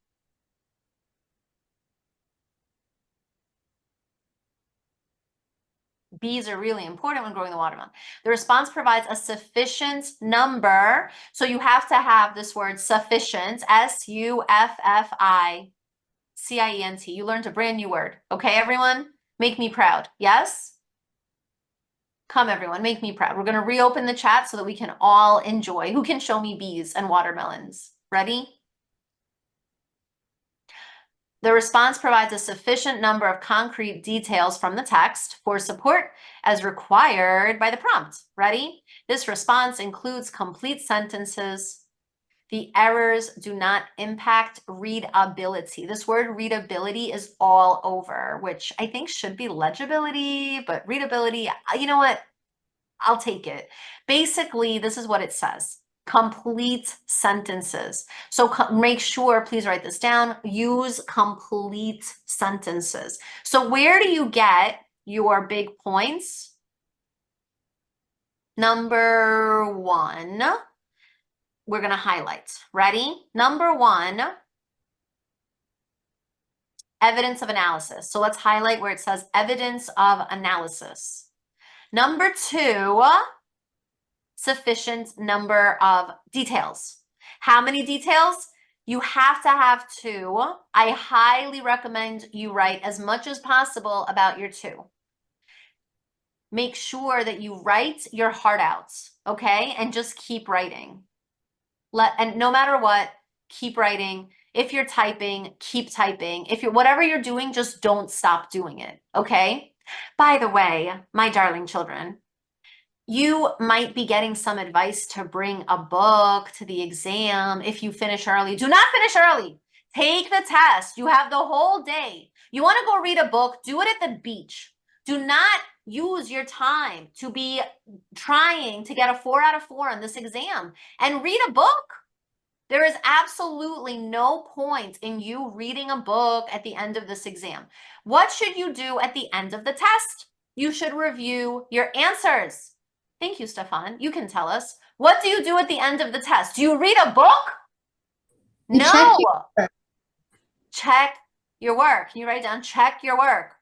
Bees are really important when growing the watermelon. The response provides a sufficient number. So you have to have this word sufficient, S-U-F-F-I-C-I-E-N-T. You learned a brand new word. Okay, everyone? Make me proud. Yes? Come, everyone, make me proud. We're going to reopen the chat so that we can all enjoy. Who can show me bees and watermelons? Ready? The response provides a sufficient number of concrete details from the text for support as required by the prompt. Ready? This response includes complete sentences. The errors do not impact readability. This word readability is all over, which I think should be legibility, but readability, you know what? I'll take it. Basically, this is what it says. Complete sentences. So make sure, please write this down, use complete sentences. So where do you get your big points? Number 1, we're going to highlight. Ready? Number 1, evidence of analysis. So let's highlight where it says evidence of analysis. Number 2, sufficient number of details. How many details? You have to have 2. I highly recommend you write as much as possible about your 2. Make sure that you write your heart out, okay? And just keep writing. And no matter what, keep writing. If you're typing, keep typing. If you're whatever you're doing, just don't stop doing it, okay? By the way, my darling children, you might be getting some advice to bring a book to the exam if you finish early. Do not finish early. Take the test. You have the whole day. You want to go read a book, do it at the beach. Do not use your time to be trying to get a 4 out of 4 on this exam and read a book. There is absolutely no point in you reading a book at the end of this exam. What should you do at the end of the test? You should review your answers. Thank you, Stefan. You can tell us. What do you do at the end of the test? Do you read a book? No. Check your work. Can you write down, check your work?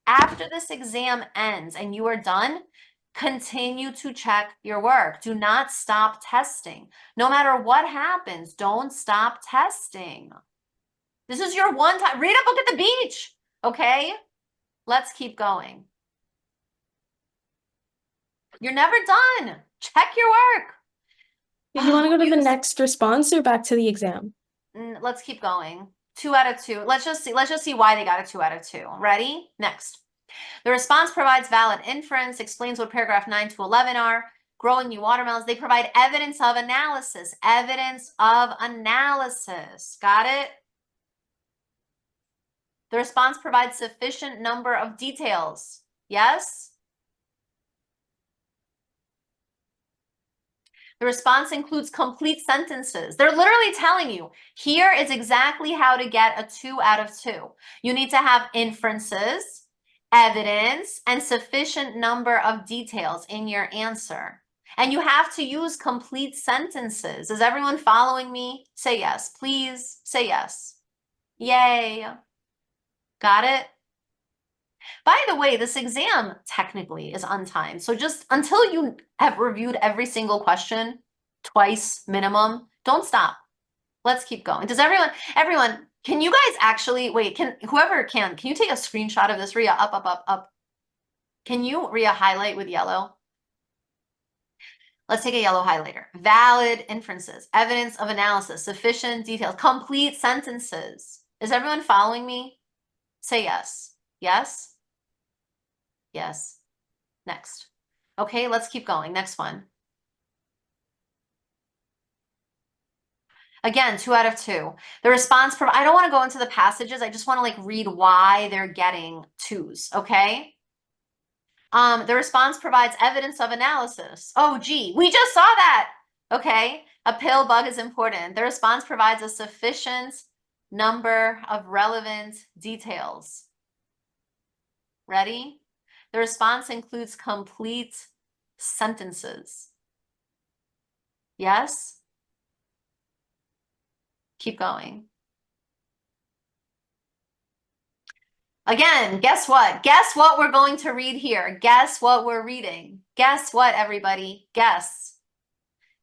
After this exam ends and you are done, continue to check your work. Do not stop testing. No matter what happens, don't stop testing. This is your one time. Read a book at the beach. Okay? Let's keep going. You're never done. Check your work. Do you want to go to the next response or back to the exam? Let's keep going. 2 out of 2. Let's just see why they got a 2 out of 2. Ready? Next. The response provides valid inference, explains what paragraph 9 to 11 are. Growing new watermelons. They provide evidence of analysis. Evidence of analysis. Got it? The response provides sufficient number of details. Yes? The response includes complete sentences. They're literally telling you, here is exactly how to get a 2 out of 2. You need to have inferences, evidence, and sufficient number of details in your answer. And you have to use complete sentences. Is everyone following me? Say yes. Please say yes. Yay. Got it? By the way, this exam technically is untimed. So just until you have reviewed every single question twice minimum, don't stop. Let's keep going. Does everyone, can you guys actually, wait, whoever can you take a screenshot of this, Rhea? Up, up, up, up. Can you, Rhea, highlight with yellow? Let's take a yellow highlighter. Valid inferences, evidence of analysis, sufficient details, complete sentences. Is everyone following me? Say yes. Yes? Yes. Next. Okay, let's keep going. Next one. Again, 2 out of 2. The response, I don't want to go into the passages. I just want to like read why they're getting 2s, okay? The response provides evidence of analysis. Oh, gee, we just saw that. Okay, a pill bug is important. The response provides a sufficient number of relevant details. Ready? The response includes complete sentences. Yes? Keep going. Again, guess what? Guess what we're going to read here. Guess what we're reading. Guess what, everybody? Guess.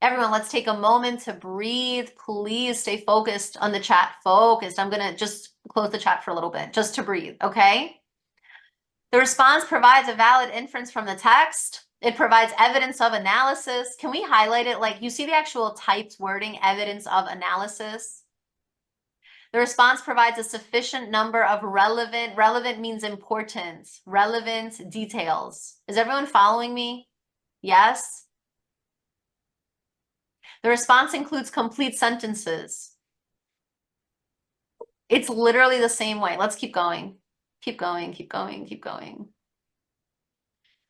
Everyone, let's take a moment to breathe. Please stay focused on the chat. Focused. I'm going to just close the chat for a little bit, just to breathe, okay? The response provides a valid inference from the text. It provides evidence of analysis. Can we highlight it? Like, you see the actual typed wording, evidence of analysis? The response provides a sufficient number of relevant means important, relevant details. Is everyone following me? Yes? The response includes complete sentences. It's literally the same way. Let's keep going. Keep going, keep going, keep going.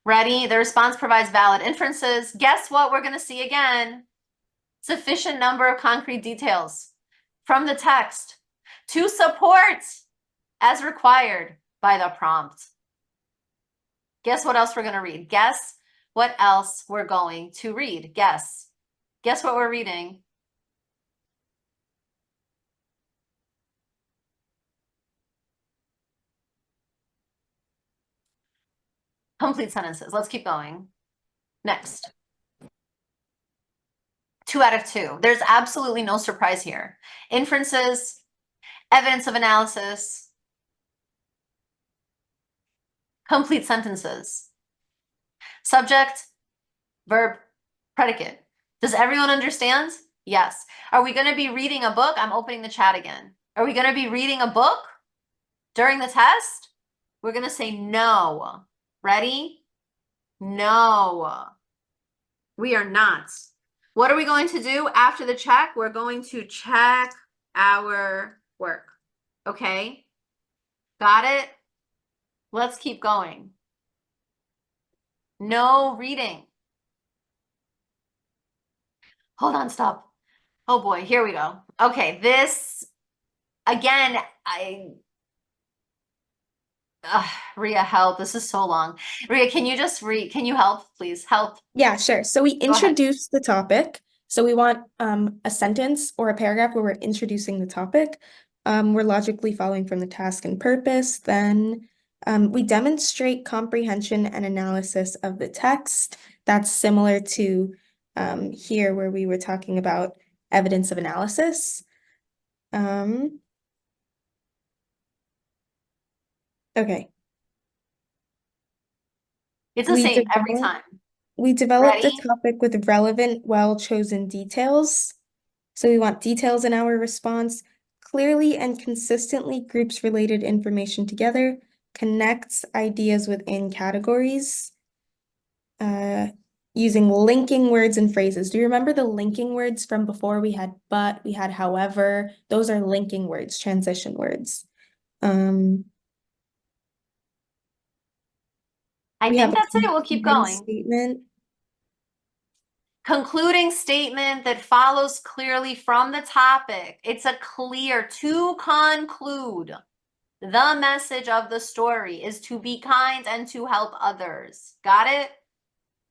Ready? The response provides valid inferences. Guess what we're going to see again? Sufficient number of concrete details from the text to support as required by the prompt. Guess what else we're going to read? Guess what else we're going to read? Guess. Guess what we're reading? Complete sentences. Let's keep going. Next. 2 out of 2. There's absolutely no surprise here. Inferences, evidence of analysis, complete sentences. Subject, verb, predicate. Does everyone understand? Yes. Are we going to be reading a book? I'm opening the chat again. Are we going to be reading a book during the test? We're going to say no. Ready? No. We are not. What are we going to do after the check? We're going to check our work. Okay? Got it? Let's keep going. No reading. Hold on, stop. Oh boy, here we go. Okay, this, again, Rhea, help. This is so long. Rhea, can you just can you help, please? Help. Yeah, sure. So we Go ahead. introduce the topic. So we want a sentence or a paragraph where we're introducing the topic. We're logically following from the task and purpose. Then we demonstrate comprehension and analysis of the text. That's similar to here where we were talking about evidence of analysis. Okay. It's the same every time. We developed a Ready? topic with relevant, well-chosen details. So we want details in our response, clearly and consistently groups related information together, connects ideas within categories, using linking words and phrases. Do you remember the linking words from before? We had but, we had however. Those are linking words, transition words. I We think have a that's it. We'll keep concluding going. statement. Concluding statement that follows clearly from the topic. It's a clear to conclude. The message of the story is to be kind and to help others. Got it?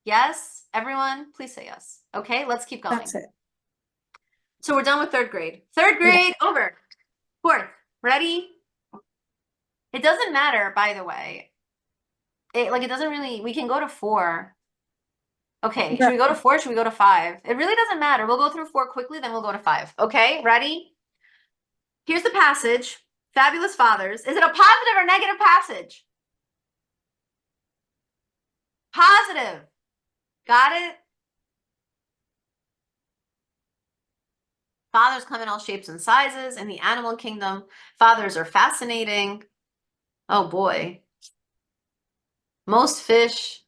Yes? Everyone, please say yes. Okay, let's keep going. That's it. So we're done with 3rd grade. 3rd grade over. 4th. Ready? It doesn't matter, by the way. It doesn't really, we can go to 4. Okay, should we go to 4? Should we go to 5? It really doesn't matter. We'll go through 4 quickly, then we'll go to 5. Okay, ready? Here's the passage. Fabulous fathers. Is it a positive or negative passage? Positive. Got it? Fathers come in all shapes and sizes. In the animal kingdom, fathers are fascinating. Oh boy. Most fish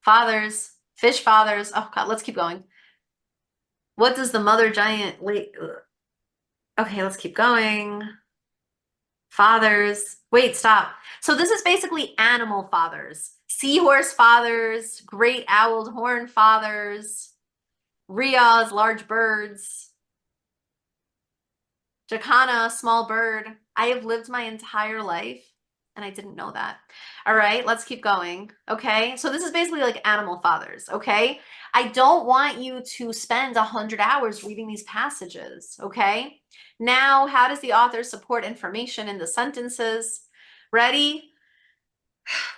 fathers. Oh God, let's keep going. What does the mother giant wait? Okay, let's keep going. Fathers. Wait, stop. So this is basically animal fathers. Seahorse fathers, great owled horn fathers, rheas, large birds, jacana, small bird. I have lived my entire life and I didn't know that. All right, let's keep going. Okay, so this is basically like animal fathers. Okay, I don't want you to spend 100 hours reading these passages. Okay, now how does the author support information in the sentences? Ready?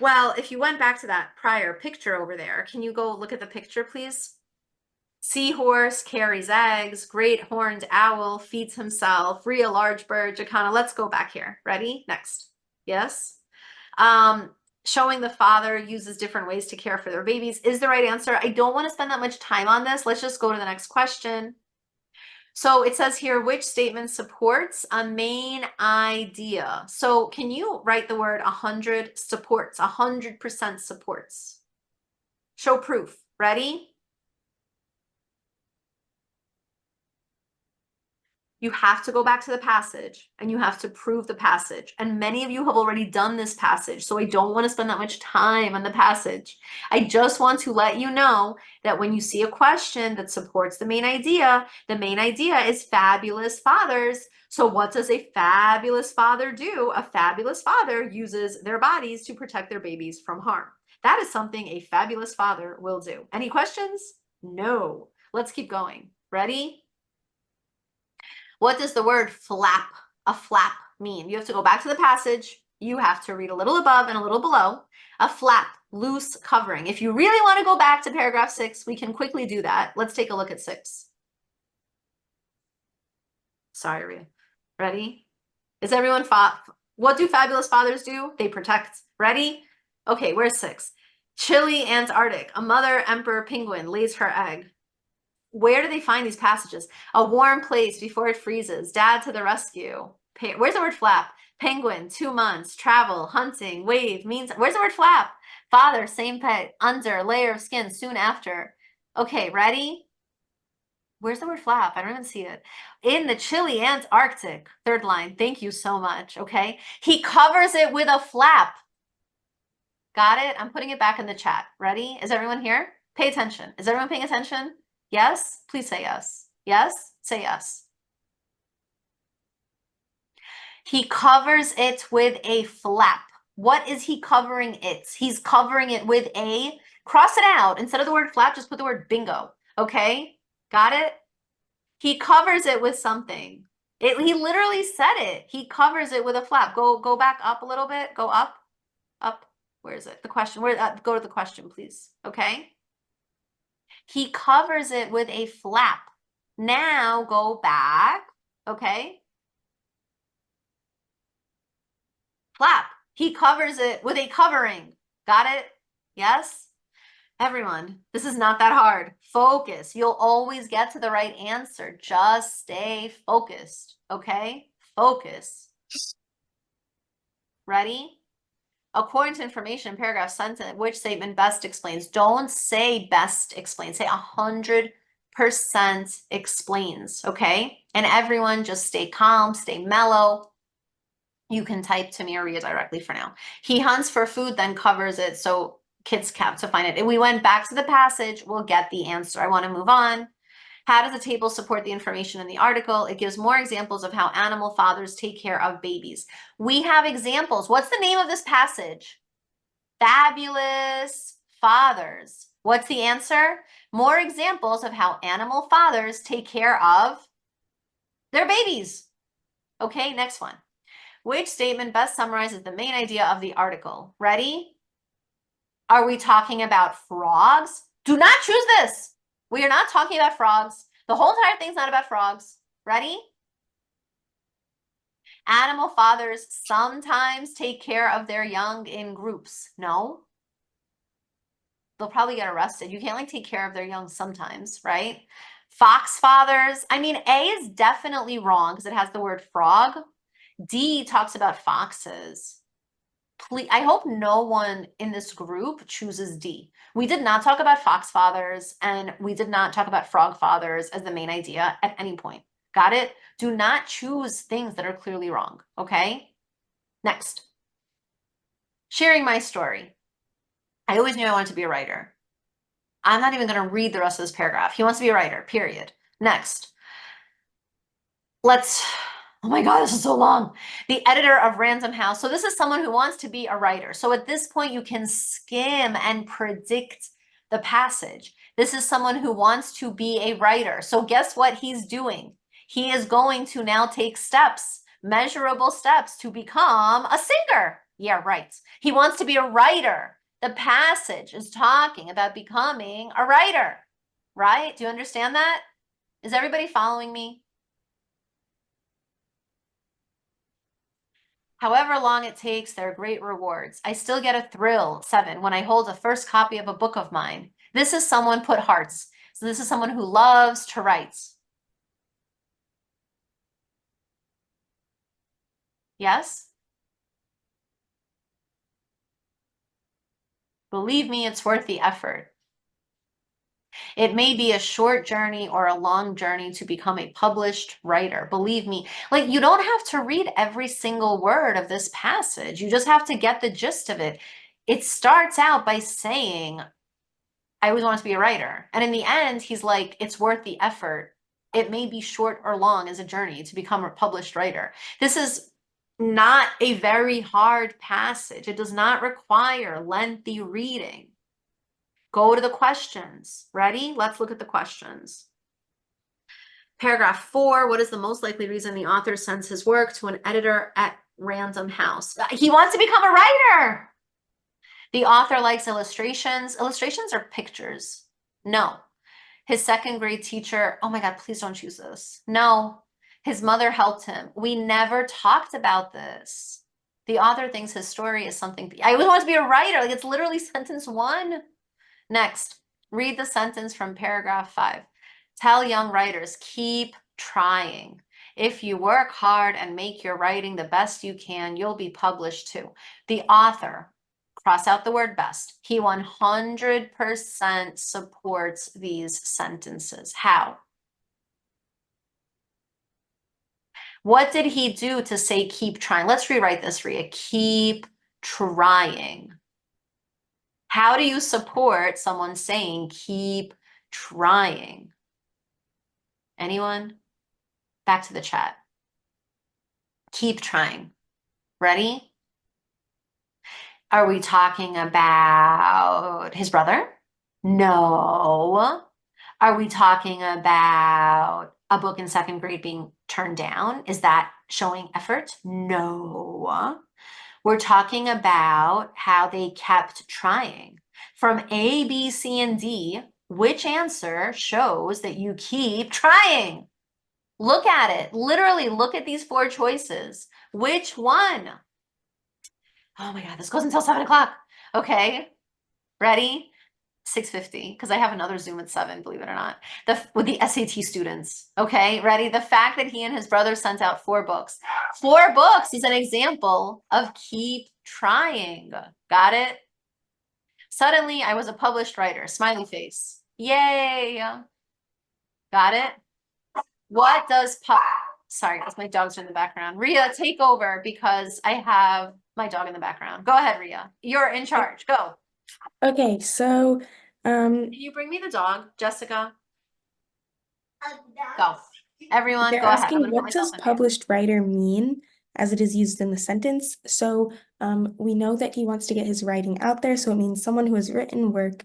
Well, if you went back to that prior picture over there, can you go look at the picture, please? Seahorse carries eggs, great horned owl feeds himself, real large bird, jacana. Let's go back here. Ready? Next. Yes. Showing the father uses different ways to care for their babies is the right answer. I don't want to spend that much time on this. Let's just go to the next question. So it says here, which statement supports a main idea? So can you write the word 100 supports, 100% supports? Show proof. Ready? You have to go back to the passage and you have to prove the passage. And many of you have already done this passage, so I don't want to spend that much time on the passage. I just want to let you know that when you see a question that supports the main idea is fabulous fathers. So what does a fabulous father do? A fabulous father uses their bodies to protect their babies from harm. That is something a fabulous father will do. Any questions? No. Let's keep going. Ready? What does the word flap, a flap, mean? You have to go back to the passage. You have to read a little above and a little below. A flap, loose covering. If you really want to go back to paragraph 6, we can quickly do that. Let's take a look at 6. Sorry, Rhea. Ready? Is everyone what do fabulous fathers do? They protect. Ready? Okay, where's 6? Chilly Antarctic. A mother emperor penguin lays her egg. Where do they find these passages? A warm place before it freezes. Dad to the rescue. Where's the word flap? Penguin, 2 months. Travel, hunting, wave, means. Where's the word flap? Father, same pet. Under, layer of skin, soon after. Okay, ready? Where's the word flap? I don't even see it. In the chilly Antarctic. 3rd line. Thank you so much. Okay. He covers it with a flap. Got it? I'm putting it back in the chat. Ready? Is everyone here? Pay attention. Is everyone paying attention? Yes? Please say yes. Yes? Say yes. He covers it with a flap. What is he covering it? He's covering it with a, cross it out. Instead of the word flap, just put the word bingo. Okay? Got it? He covers it with something. He literally said it. He covers it with a flap. Go back up a little bit. Go up. Up. Where is it? The question. Go to the question, please. Okay? He covers it with a flap. Now go back. Okay? Flap. He covers it with a covering. Got it? Yes? Everyone, this is not that hard. Focus. You'll always get to the right answer. Just stay focused. Okay? Focus. Ready? According to information, paragraph sentence, which statement best explains? Don't say best explains. Say 100% explains, okay? And everyone just stay calm, stay mellow. You can type to me or Rhea directly for now. He hunts for food, then covers it, so kids have to find it. If we went back to the passage, we'll get the answer. I want to move on. How does the table support the information in the article? It gives more examples of how animal fathers take care of babies. We have examples. What's the name of this passage? Fabulous fathers. What's the answer? More examples of how animal fathers take care of their babies. Okay, next one. Which statement best summarizes the main idea of the article? Ready? Are we talking about frogs? Do not choose this. We are not talking about frogs. The whole entire thing's not about frogs. Ready? Animal fathers sometimes take care of their young in groups. No. They'll probably get arrested. You can't like take care of their young sometimes, right? Fox fathers. I mean, A is definitely wrong because it has the word frog. D talks about foxes. Please, I hope no one in this group chooses D. We did not talk about fox fathers and we did not talk about frog fathers as the main idea at any point. Got it? Do not choose things that are clearly wrong, okay? Next. Sharing my story. I always knew I wanted to be a writer. I'm not even going to read the rest of this paragraph. He wants to be a writer, period. Next. Oh my God, this is so long. The editor of Random House. So this is someone who wants to be a writer. So at this point, you can skim and predict the passage. This is someone who wants to be a writer. So guess what he's doing? He is going to now take steps, measurable steps to become a singer. Yeah, right. He wants to be a writer. The passage is talking about becoming a writer, right? Do you understand that? Is everybody following me? However long it takes, there are great rewards. I still get a thrill, 7, when I hold a first copy of a book of mine. This is someone put hearts. So this is someone who loves to write. Yes? Believe me, it's worth the effort. It may be a short journey or a long journey to become a published writer. Believe me, like you don't have to read every single word of this passage. You just have to get the gist of it. It starts out by saying, I always want to be a writer. And in the end, he's like, it's worth the effort. It may be short or long as a journey to become a published writer. This is not a very hard passage. It does not require lengthy reading. Go to the questions. Ready? Let's look at the questions. Paragraph 4, what is the most likely reason the author sends his work to an editor at Random House? He wants to become a writer. The author likes illustrations. Illustrations are pictures. No. His second grade teacher, oh my God, please don't choose this. No. His mother helped him. We never talked about this. The author thinks his story is something. I always want to be a writer. Like it's literally sentence 1. Next, read the sentence from paragraph 5. Tell young writers, keep trying. If you work hard and make your writing the best you can, you'll be published too. The author, cross out the word best. He 100% supports these sentences. How? What did he do to say keep trying? Let's rewrite this, Rhea. Keep trying. How do you support someone saying keep trying? Anyone? Back to the chat. Keep trying. Ready? Are we talking about his brother? No. Are we talking about a book in second grade being turned down? Is that showing effort? No. We're talking about how they kept trying. From A, B, C, and D, which answer shows that you keep trying? Look at it. Literally look at these 4 choices. Which one? Oh my God, this goes until 7 o'clock. Okay, ready? 6:50, because I have another Zoom at 7, believe it or not, with the SAT students. Okay, ready? The fact that he and his brother sent out 4 books. 4 books is an example of keep trying. Got it? Suddenly, I was a published writer. Smiley face. Yay! Got it? What does sorry, that's my dogs are in the background. Rhea, take over because I have my dog in the background. Go ahead, Rhea. You're in charge. Go. Okay, so Can you bring me the dog, Jessica? Go. Everyone, they're go ahead. I'm asking gonna put what myself does in mute. published writer mean as it is used in the sentence? So we know that he wants to get his writing out there, so it means someone who has written work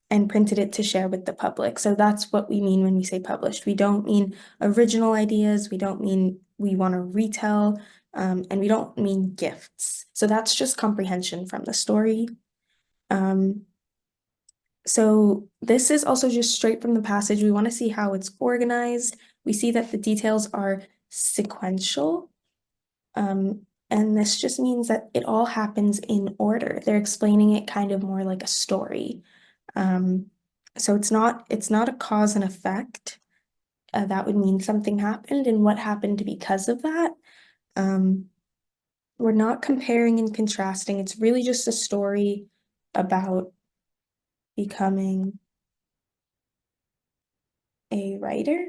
and printed it to share with the public. So that's what we mean when we say published. We don't mean original ideas. We don't mean we want to retell, and we don't mean gifts. So that's just comprehension from the story. So this is also just straight from the passage. We want to see how it's organized. We see that the details are sequential. And this just means that it all happens in order. They're explaining it kind of more like a story. So it's not a cause and effect. That would mean something happened and what happened because of that. We're not comparing and contrasting. It's really just a story about becoming a writer.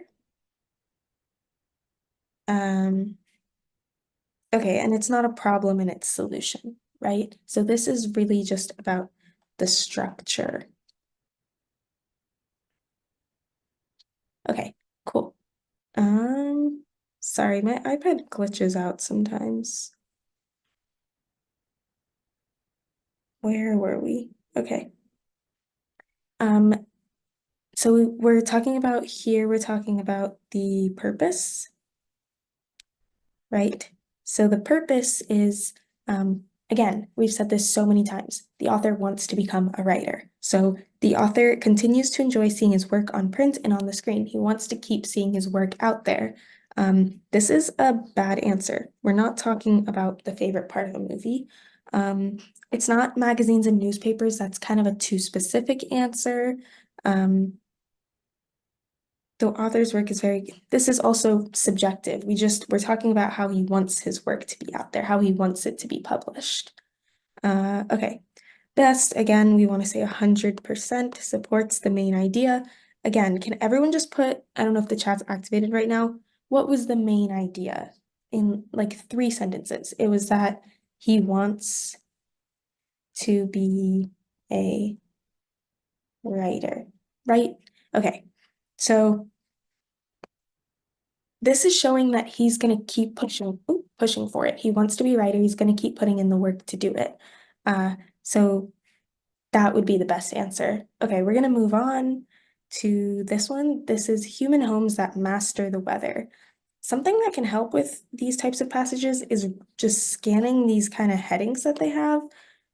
Okay, and it's not a problem in its solution, right? So this is really just about the structure. Okay, cool. Sorry, my iPad glitches out sometimes. Where were we? Okay. So we're talking about the purpose, right? So the purpose is, again, we've said this so many times, the author wants to become a writer. So the author continues to enjoy seeing his work on print and on the screen. He wants to keep seeing his work out there. This is a bad answer. We're not talking about the favorite part of a movie. It's not magazines and newspapers. That's kind of a too specific answer. The author's work is this is also subjective. We're talking about how he wants his work to be out there, how he wants it to be published. Okay. Best, again, we want to say 100% supports the main idea. Again, can everyone just put, I don't know if the chat's activated right now, what was the main idea in like 3 sentences? It was that he wants to be a writer, right? Okay, so this is showing that he's going to keep pushing for it. He wants to be a writer. He's going to keep putting in the work to do it. So that would be the best answer. Okay, we're going to move on to this one. This is human homes that master the weather. Something that can help with these types of passages is just scanning these kind of headings that they have.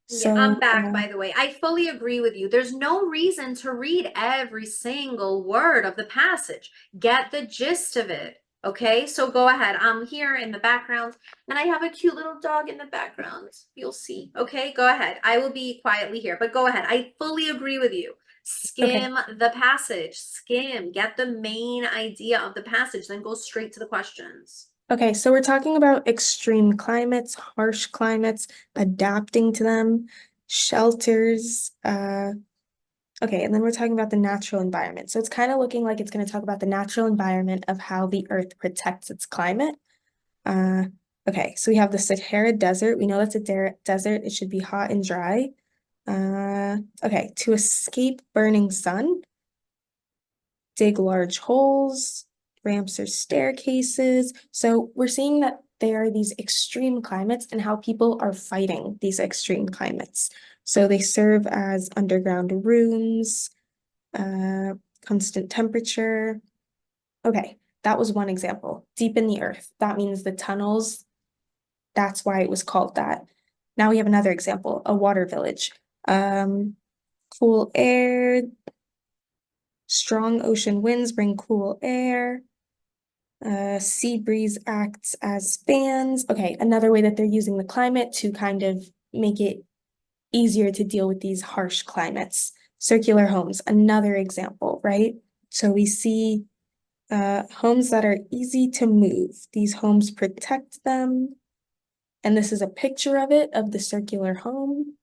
Yeah, I'm So, back, by the way. I fully agree with you. There's no reason to read every single word of the passage. Get the gist of it. Okay, so go ahead. I'm here in the background, and I have a cute little dog in the background. You'll see. Okay, go ahead. I will be quietly here, but go ahead. I fully agree with you. Skim the passage. Skim. Get the main idea of the passage, then go straight to the questions. Okay, so we're talking about extreme climates, harsh climates, adapting to them, shelters, okay, and then we're talking about the natural environment. So it's kind of looking like it's going to talk about the natural environment of how the Earth protects its climate. Okay, so we have the Sahara Desert. We know that's a desert. It should be hot and dry. Okay, to escape burning sun, dig large holes, ramps or staircases. So we're seeing that there are these extreme climates and how people are fighting these extreme climates. So they serve as underground rooms, constant temperature. Okay, that was one example. Deep in the earth. That means the tunnels. That's why it was called that. Now we have another example, a water village. Cool air. Strong ocean winds bring cool air. Sea breeze acts as fans. Okay, another way that they're using the climate to kind of make it easier to deal with these harsh climates. Circular homes, another example, right? So we see homes that are easy to move. These homes protect them. And this is a picture of it, of the circular home.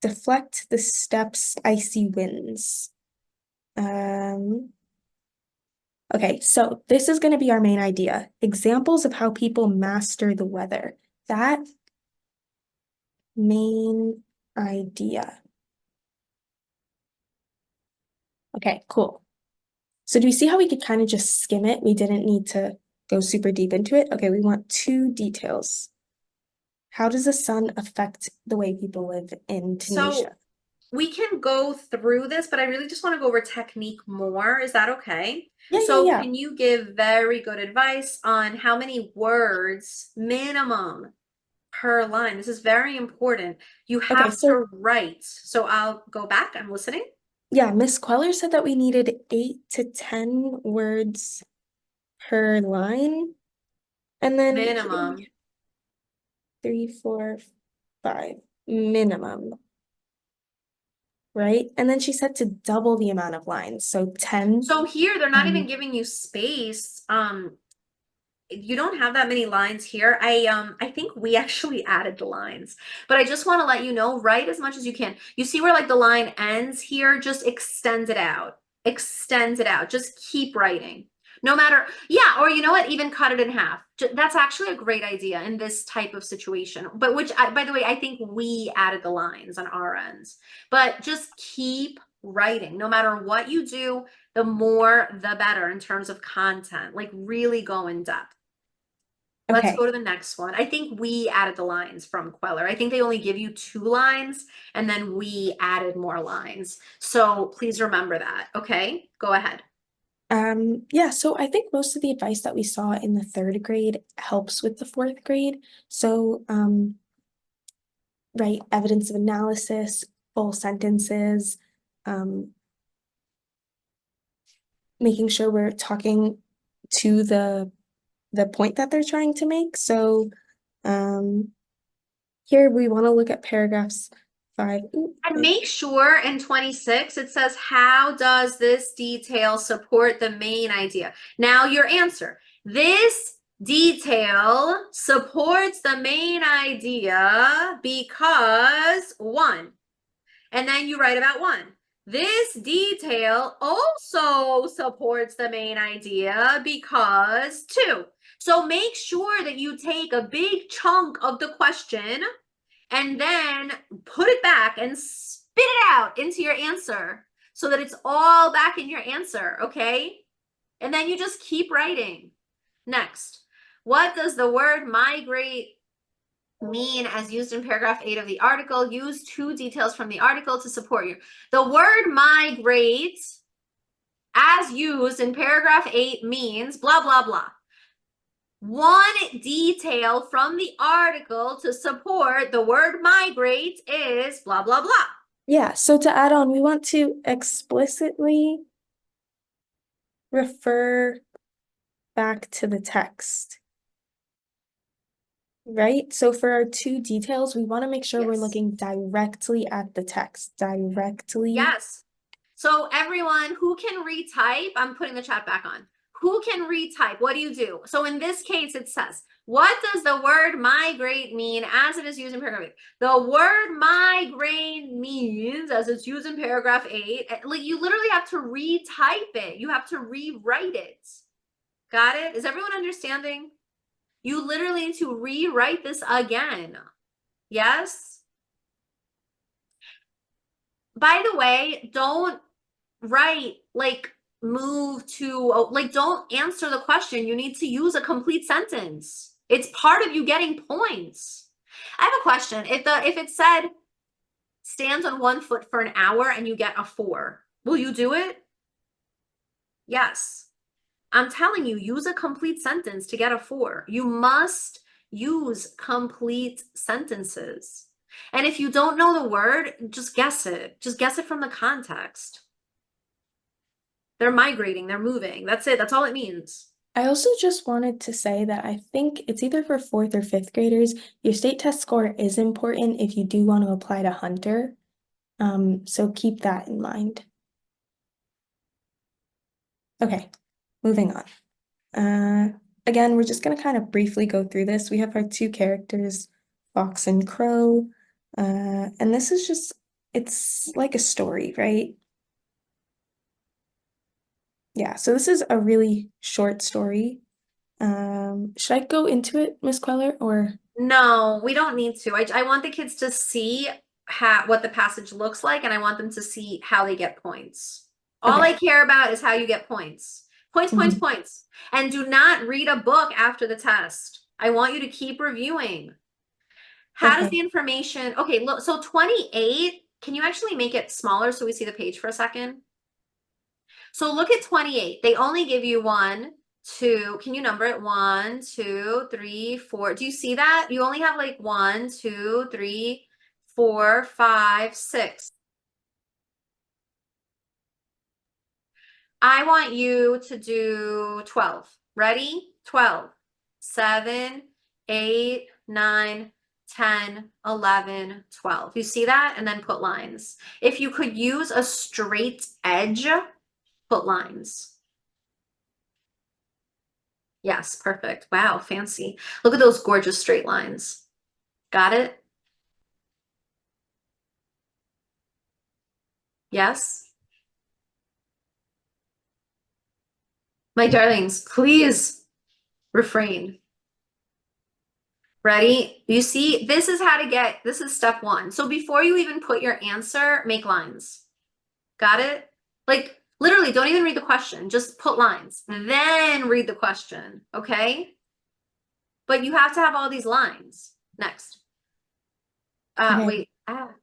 Deflect the steps, icy winds. Okay, so this is going to be our main idea. Examples of how people master the weather. That main idea. Okay, cool. So do we see how we could kind of just skim it? We didn't need to go super deep into it. Okay, we want 2 details. How does the sun affect the way people live in Tunisia? we can go through this, but I really just want to go over technique more. Is that okay? Yeah, So yeah. can you give very good advice on how many words minimum per line? This is very important. You Okay, have so to write. So I'll go back. I'm listening. yeah, Miss Queller said that we needed 8 to 10 words per line. And then here we Minimum. have 3, 4, 5 minimum, right? And then she said to double the amount of lines, so 10. So here they're not even um, giving you space. You don't have that many lines here. I think we actually added the lines, but I just want to let you know, write as much as you can. You see where like the line ends here, just extend it out. Extend it out. Just keep writing. No matter, yeah, or you know what, even cut it in half. That's actually a great idea in this type of situation. But which, by the way, I think we added the lines on our ends. But just keep writing. No matter what you do, the more the better in terms of content. Like really go in depth. Let's Okay. go to the next one. I think we added the lines from Kweller. I think they only give you 2 lines and then we added more lines. So please remember that. Okay, go ahead. Yeah, so I think most of the advice that we saw in the 3rd grade helps with the 4th grade. So, right, evidence of analysis, full sentences, making sure we're talking to the point that they're trying to make. So, here we want to look at paragraphs 5. And make sure in 26 it says, how does this detail support the main idea? Now your answer. This detail supports the main idea because 1. And then you write about 1. This detail also supports the main idea because 2. So make sure that you take a big chunk of the question and then put it back and spit it out into your answer so that it's all back in your answer, okay? And then you just keep writing. Next, what does the word migrate mean as used in paragraph 8 of the article? Use 2 details from the article to support you. The word migrate as used in paragraph 8 means blah, blah, blah. 1 detail from the article to support the word migrate is blah, blah, blah. Yeah, so to add on, we want to explicitly refer back to the text. Right? So for our 2 details, we want to make sure we're Yes. looking directly at the text. Directly. Yes. So everyone who can retype, I'm putting the chat back on. Who can retype? What do you do? So in this case, it says, what does the word migrate mean as it is used in paragraph 8? The word migrate means as it's used in paragraph 8. Like you literally have to retype it. You have to rewrite it. Got it? Is everyone understanding? You literally need to rewrite this again. Yes? By the way, don't write like move to, like don't answer the question. You need to use a complete sentence. It's part of you getting points. I have a question. If it said stands on 1 foot for an hour and you get a 4, will you do it? Yes. I'm telling you, use a complete sentence to get a 4. You must use complete sentences. And if you don't know the word, just guess it. Just guess it from the context. They're migrating, they're moving. That's it. That's all it means. I also just wanted to say that I think it's either for 4th or 5th graders, your state test score is important if you do want to apply to Hunter. So keep that in mind. Okay, moving on. Again, we're just going to kind of briefly go through this. We have our 2 characters, Fox and Crow. And this is just, it's like a story, right? Yeah, so this is a really short story. Should I go into it, Miss Queller, or? No, we don't need to. I want the kids to see what the passage looks like, and I want them to see how they get points. All Okay. I care about is how you get points. Points, points, points. And do not read a book after the test. I want you to keep reviewing. How does Okay. the information, okay, look, so 28 can you actually make it smaller so we see the page for a second? So look at 28. They only give you 1, 2. Can you number it? 1, 2, 3, 4. Do you see that? You only have like 1, 2, 3, 4, 5, 6. I want you to do 12. Ready? 12, 7, 8, 9, 10, 11, 12. You see that? And then put lines. If you could use a straight edge, put lines. Yes, perfect. Wow, fancy. Look at those gorgeous straight lines. Got it? Yes? My darlings, please refrain. Ready? You see, this is how to get, this is step 1. So before you even put your answer, make lines. Got it? Like literally don't even read the question, just put lines, then read the question, okay? But you have to have all these lines. Next. Okay. Wait,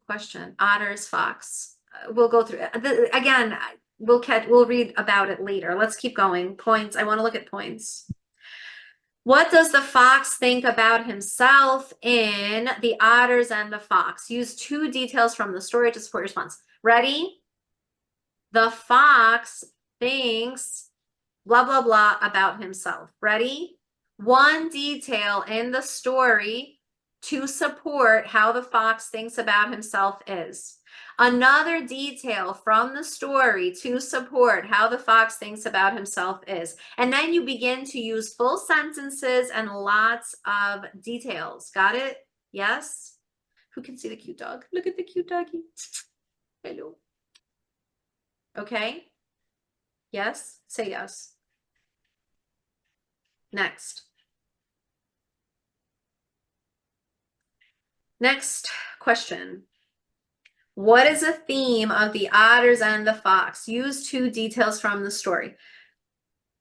question. Otters, fox. We'll go through it. Again, we'll read about it later. Let's keep going. Points. I want to look at points. What does the fox think about himself in The Otters and the Fox? Use 2 details from the story to support your response. Ready? The fox thinks blah, blah, blah about himself. Ready? 1 detail in the story to support how the fox thinks about himself is. Another detail from the story to support how the fox thinks about himself is. And then you begin to use full sentences and lots of details. Got it? Yes? Who can see the cute dog? Look at the cute doggy. Hello. Okay? Yes? Say yes. Next. Next question. What is a theme of The Otters and the Fox? Use 2 details from the story.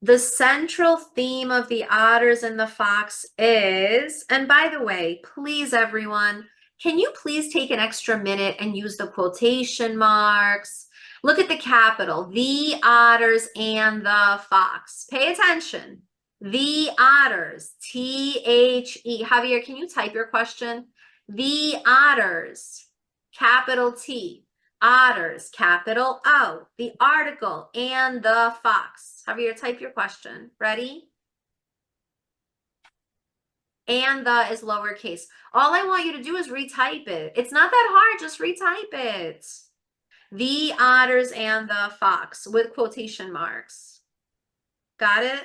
The central theme of The Otters and the Fox is, and by the way, please everyone, can you please take an extra minute and use the quotation marks? Look at the capital, The Otters and the Fox. Pay attention. The Otters, T-H-E. Javier, can you type your question? The Otters, capital T. Otters, capital O. The article and the fox. Javier, type your question. Ready? And the is lowercase. All I want you to do is retype it. It's not that hard. Just retype it. The Otters and the Fox with quotation marks. Got it?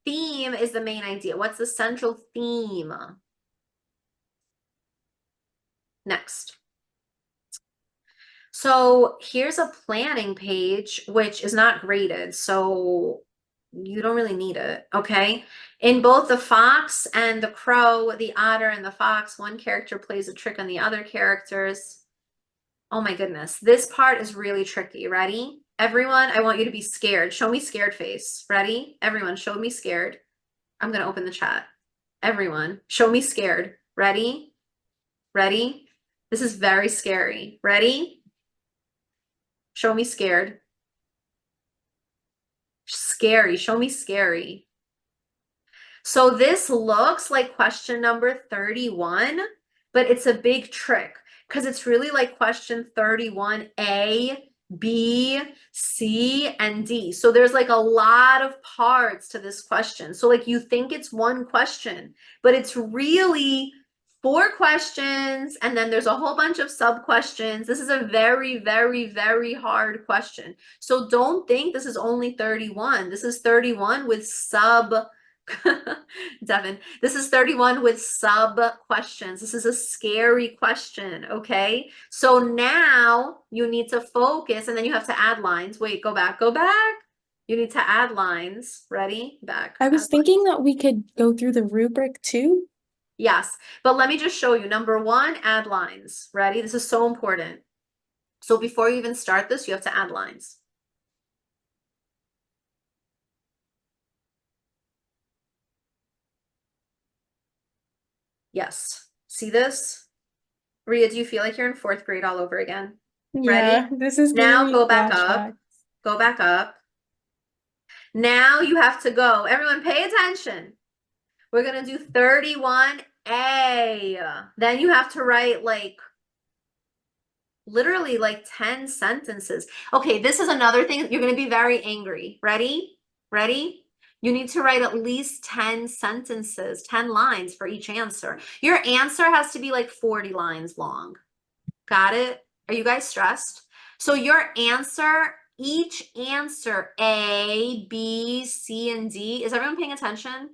Theme is the main idea. What's the central theme? Next. So here's a planning page, which is not graded, so you don't really need it, okay? In both the fox and the crow, the otter and the fox, one character plays a trick on the other characters. Oh my goodness, this part is really tricky. Ready? Everyone, I want you to be scared. Show me scared face. Ready? Everyone, show me scared. I'm gonna open the chat. Everyone, show me scared. Ready? Ready? This is very scary. Ready? Show me scared. Scary. Show me scary. So this looks like question number 31, but it's a big trick because it's really like question 31A, B, C, and D. So there's like a lot of parts to this question. So like you think it's one question, but it's really 4 questions, and then there's a whole bunch of sub questions. This is a very, very, very hard question. So don't think this is only 31. This is 31 with sub Devin, this is 31 with sub questions. This is a scary question, okay? So now you need to focus, and then you have to add lines. Wait, go back, go back. You need to add lines. Ready? Back. I was thinking that we could go through the rubric too. Yes, but let me just show you. Number 1, add lines. Ready? This is so important. So before you even start this, you have to add lines. Yes. See this? Rhea, do you feel like you're in 4th grade all over again? Yeah, this is Now giving me go back up. flashbacks. Go back up. Now you have to go. Everyone pay attention. We're going to do 31A. Then you have to write like literally like 10 sentences. Okay, this is another thing. You're going to be very angry. Ready? Ready? You need to write at least 10 sentences, 10 lines for each answer. Your answer has to be like 40 lines long. Got it? Are you guys stressed? So your answer, each answer, A, B, C, and D, is everyone paying attention?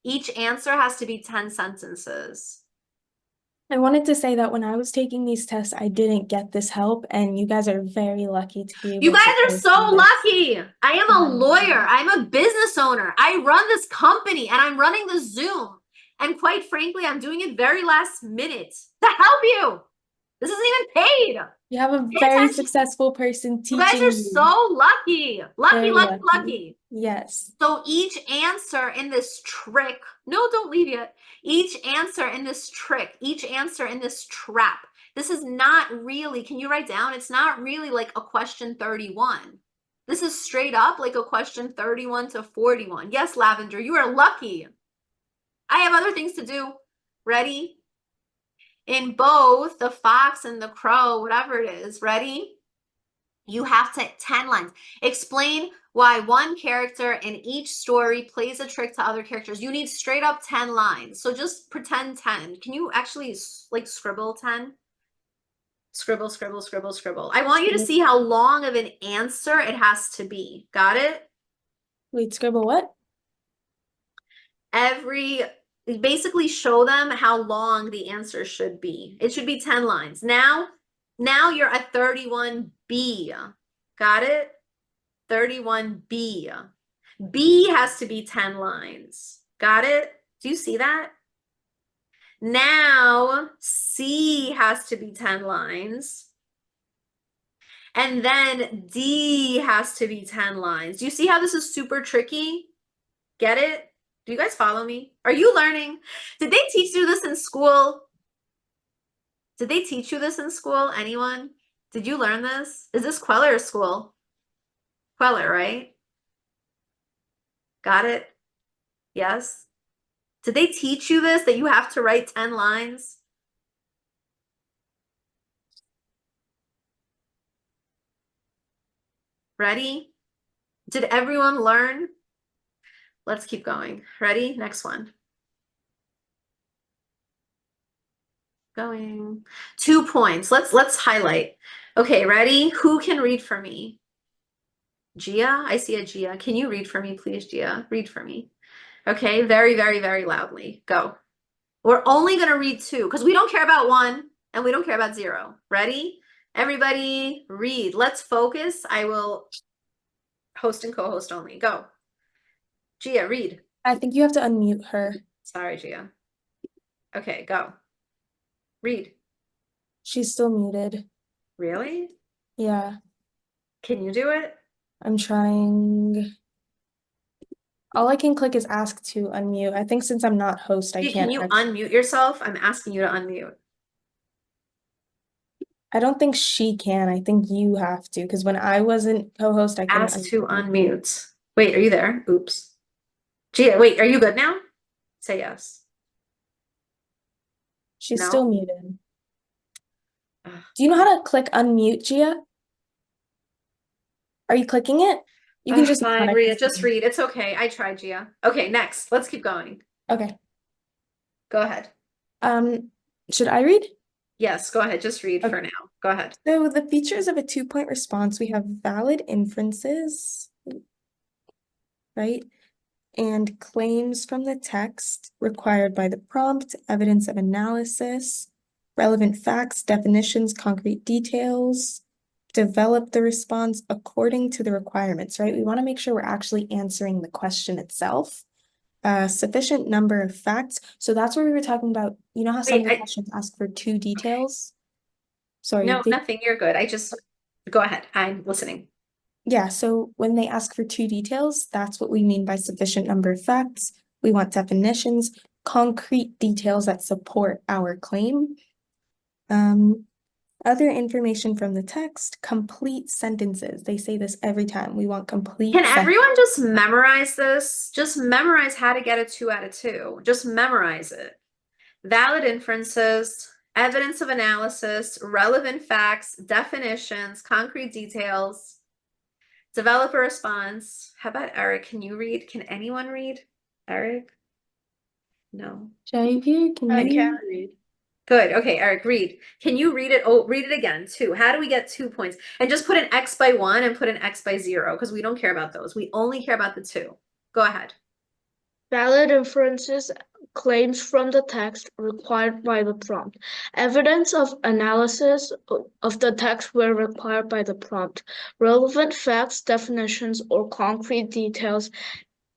Each answer has to be 10 sentences. I wanted to say that when I was taking these tests, I didn't get this help, and you guys are very lucky to be You able guys to are go so through this. lucky. I am a lawyer. I'm a business owner. I run this company and I'm running the Zoom. And quite frankly, I'm doing it very last minute to help you. This isn't even paid. You have a Pay very attention. successful person You guys teaching are you. so lucky. Lucky, Very lucky, lucky. lucky. Yes. So each answer in this trick, no, don't leave yet. Each answer in this trick, each answer in this trap, this is not really, can you write down? It's not really like a question 31. This is straight up like a question 31 to 41. Yes, Lavender, you are lucky. I have other things to do. Ready? In both the fox and the crow, whatever it is, ready? You have to 10 lines. Explain why one character in each story plays a trick to other characters. You need straight up 10 lines. So just pretend 10. Can you actually like scribble 10? Scribble, scribble, scribble, scribble. I want you to see how long of an answer it has to be. Got it? Wait, scribble what? Basically show them how long the answer should be. It should be 10 lines. Now you're at 31B. Got it? 31B. B has to be 10 lines. Got it? Do you see that? Now C has to be 10 lines. And then D has to be 10 lines. Do you see how this is super tricky? Get it? Do you guys follow me? Are you learning? Did they teach you this in school? Did they teach you this in school? Anyone? Did you learn this? Is this Kweller school? Kweller, right? Got it? Yes? Did they teach you this, that you have to write 10 lines? Ready? Did everyone learn? Let's keep going. Ready? Next one. Going. 2 points. Let's highlight. Okay, ready? Who can read for me? Gia? I see a Gia. Can you read for me, please, Gia? Read for me. Okay, very, very, very loudly. Go. We're only going to read 2 because we don't care about 1 and we don't care about 0. Ready? Everybody read. Let's focus. I will host and co-host only. Go. Gia, read. I think you have to unmute her. Sorry, Gia. Okay, go. Read. She's still muted. Really? Yeah, Can you do it? I'm trying. All I can click is ask to unmute. I think since I'm not host, I Can can't. you unmute yourself? I'm asking you to unmute. I don't think she can. I think you have to, because when I wasn't co-host, I couldn't Ask to unmute. unmute. Wait, are you there? Oops. Gia, wait, are you good now? Say yes. She's No? still muted. Ugh. Do you know how to click unmute, Gia? Are you clicking it? You can just fine, nod. Rhea, just read. It's okay. I tried, Gia. Okay, next. Let's keep going. Okay. Go ahead. Should I read? Yes, go ahead. Just read Okay. for now. Go ahead. So the features of a 2-point response, we have valid inferences, right? And claims from the text required by the prompt, evidence of analysis, relevant facts, definitions, concrete details, develop the response according to the requirements, right? We want to make sure we're actually answering the question itself. Sufficient number of facts. So that's where we were talking about, you know how some of the questions ask for 2 details? Sorry. No, nothing. You're good. Go ahead. I'm listening. Yeah, so when they ask for 2 details, that's what we mean by sufficient number of facts. We want definitions, concrete details that support our claim. Other information from the text, complete sentences. They say this every time. We want complete Can sentences. everyone just memorize this? Just memorize how to get a 2 out of 2. Just memorize it. Valid inferences, evidence of analysis, relevant facts, definitions, concrete details, develop a response. How about Eric? Can you read? Can anyone read? Eric? No. Javier, can I you can't read. Good. Okay, Eric, read. Can you read it? Oh, read it again. 2. How do we get 2 points? And just put an X by 1 and put an X by 0 because we don't care about those. We only care about the 2. Go ahead. Valid inferences, claims from the text required by the prompt. Evidence of analysis of the text were required by the prompt. Relevant facts, definitions, or concrete details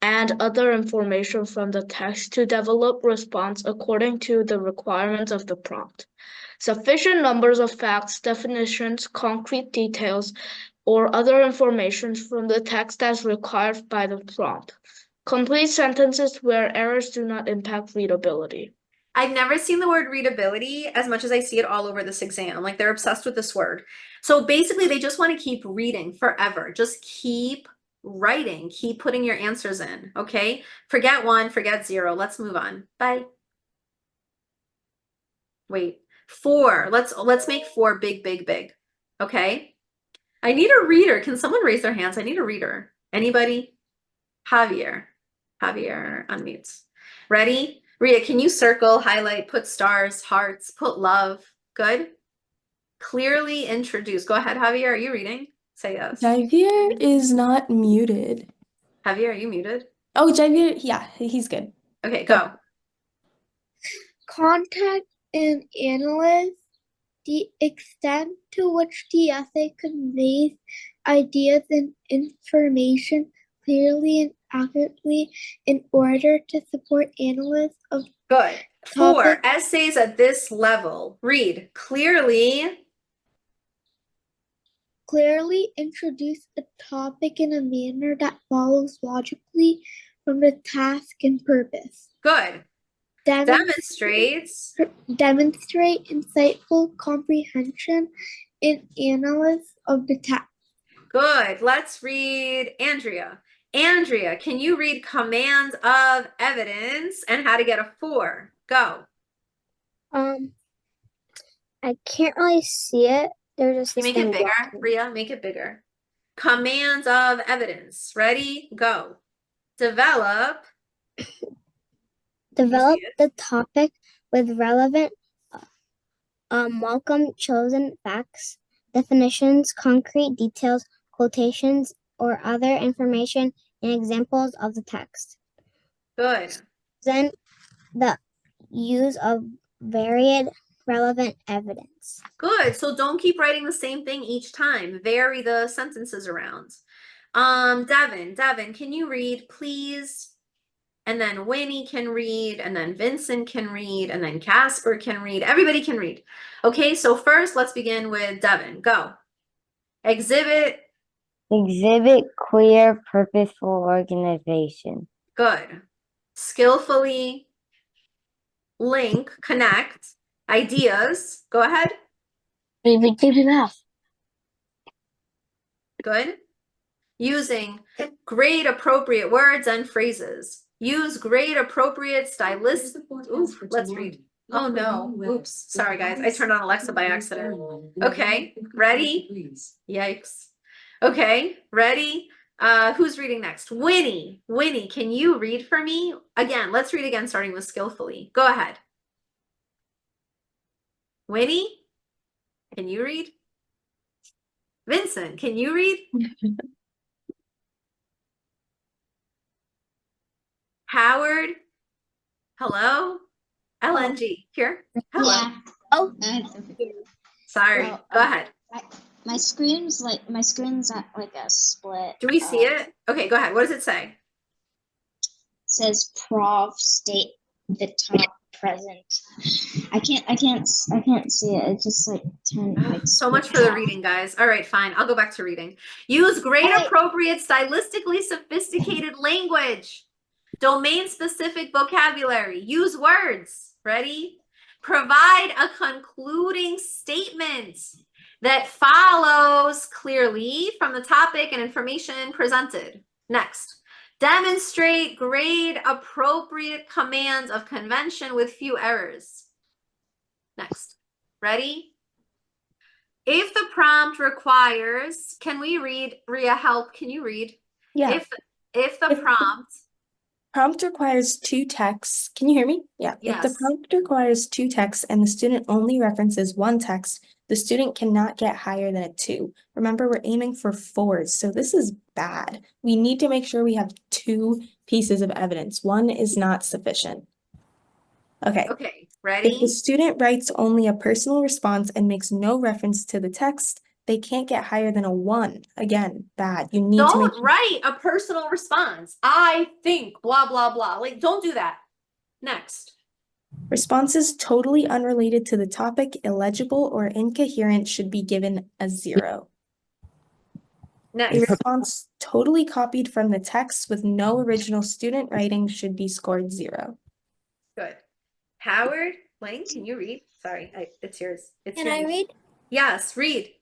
and other information from the text to develop response according to the requirements of the prompt. Sufficient numbers of facts, definitions, concrete details, or other information from the text as required by the prompt. Complete sentences where errors do not impact readability. I've never seen the word readability as much as I see it all over this exam. Like they're obsessed with this word. So basically they just want to keep reading forever. Just keep writing, keep putting your answers in, okay? Forget 1, forget 0. Let's move on. Bye. Wait, 4. Let's make 4 big, big, big. Okay? I need a reader. Can someone raise their hands? I need a reader. Anybody? Javier, unmute. Ready? Ria, can you circle, highlight, put stars, hearts, put love? Good. Clearly introduce. Go ahead, Javier. Are you reading? Say yes. Javier is not muted. Javier, are you muted? Oh, Javier, yeah, he's good. Okay, go. Contact and analyze the extent to which the essay conveys ideas and information clearly and accurately in order to support analysis of Good. 4 topic. essays at this level. Read clearly. Clearly introduce a topic in a manner that follows logically from the task and purpose. Good. Demonstrates. Demonstrate insightful comprehension and analysis of the text. Good. Let's read Andrea. Andrea, can you read commands of evidence and how to get a 4? Go. I can't really see it. They're just Can you make it bigger? Ria, make it bigger. Commands of evidence. Ready? Go. Develop the topic with relevant, welcome chosen facts, definitions, concrete details, quotations, or other information and examples of the text. Good. Then the use of varied relevant evidence. Good. So don't keep writing the same thing each time. Vary the sentences around. Devin, can you read, please? And then Winnie can read, and then Vincent can read, and then Casper can read. Everybody can read. Okay, so first let's begin with Devin. Go. Exhibit clear, purposeful organization. Good. Skillfully link, connect ideas. Go ahead. Good. Using grade appropriate words and phrases. Use grade appropriate stylistic. Let's read. Oh no. Oops. Sorry guys. I turned on Alexa by accident. Okay. Ready? Yikes. Okay. Ready? Who's reading next? Winnie. Winnie, can you read for me? Again, let's read again, starting with skillfully. Go ahead. Winnie, can you read? Vincent, can you read? Howard, hello? LNG, here. Hello. Yeah. Oh, Sorry, Well, go ahead. My screen's at like a split. Do we see it? Okay, go ahead. What does it say? Says prof state the top present. I can't see it. It just like turned like So much for the reading, guys. All right, fine. I'll go back to reading. Use grade appropriate, stylistically sophisticated language. Domain specific vocabulary. Use words. Ready? Provide a concluding statement that follows clearly from the topic and information presented. Next, demonstrate grade appropriate commands of convention with few errors. Next, ready? If the prompt requires, can we read? Rhea, help, can you read? Yeah. If the Prompt requires 2 texts. Can you hear me? Yeah. If the Yes. prompt requires 2 texts and the student only references 1 text, the student cannot get higher than a 2. Remember, we're aiming for 4s, so this is bad. We need to make sure we have 2 pieces of evidence. 1 is not sufficient. Okay. Okay, If ready? the student writes only a personal response and makes no reference to the text, they can't get higher than a 1. Again, bad. You need to make Don't write a personal response. I think blah, blah, blah. Like, don't do that. Next. responses totally unrelated to the topic, illegible, or incoherent should be given a 0. A Next. response totally copied from the text with no original student writing should be scored 0. Good. Howard, Lane, can you read? Sorry, it's yours. Can I read? Yes, read.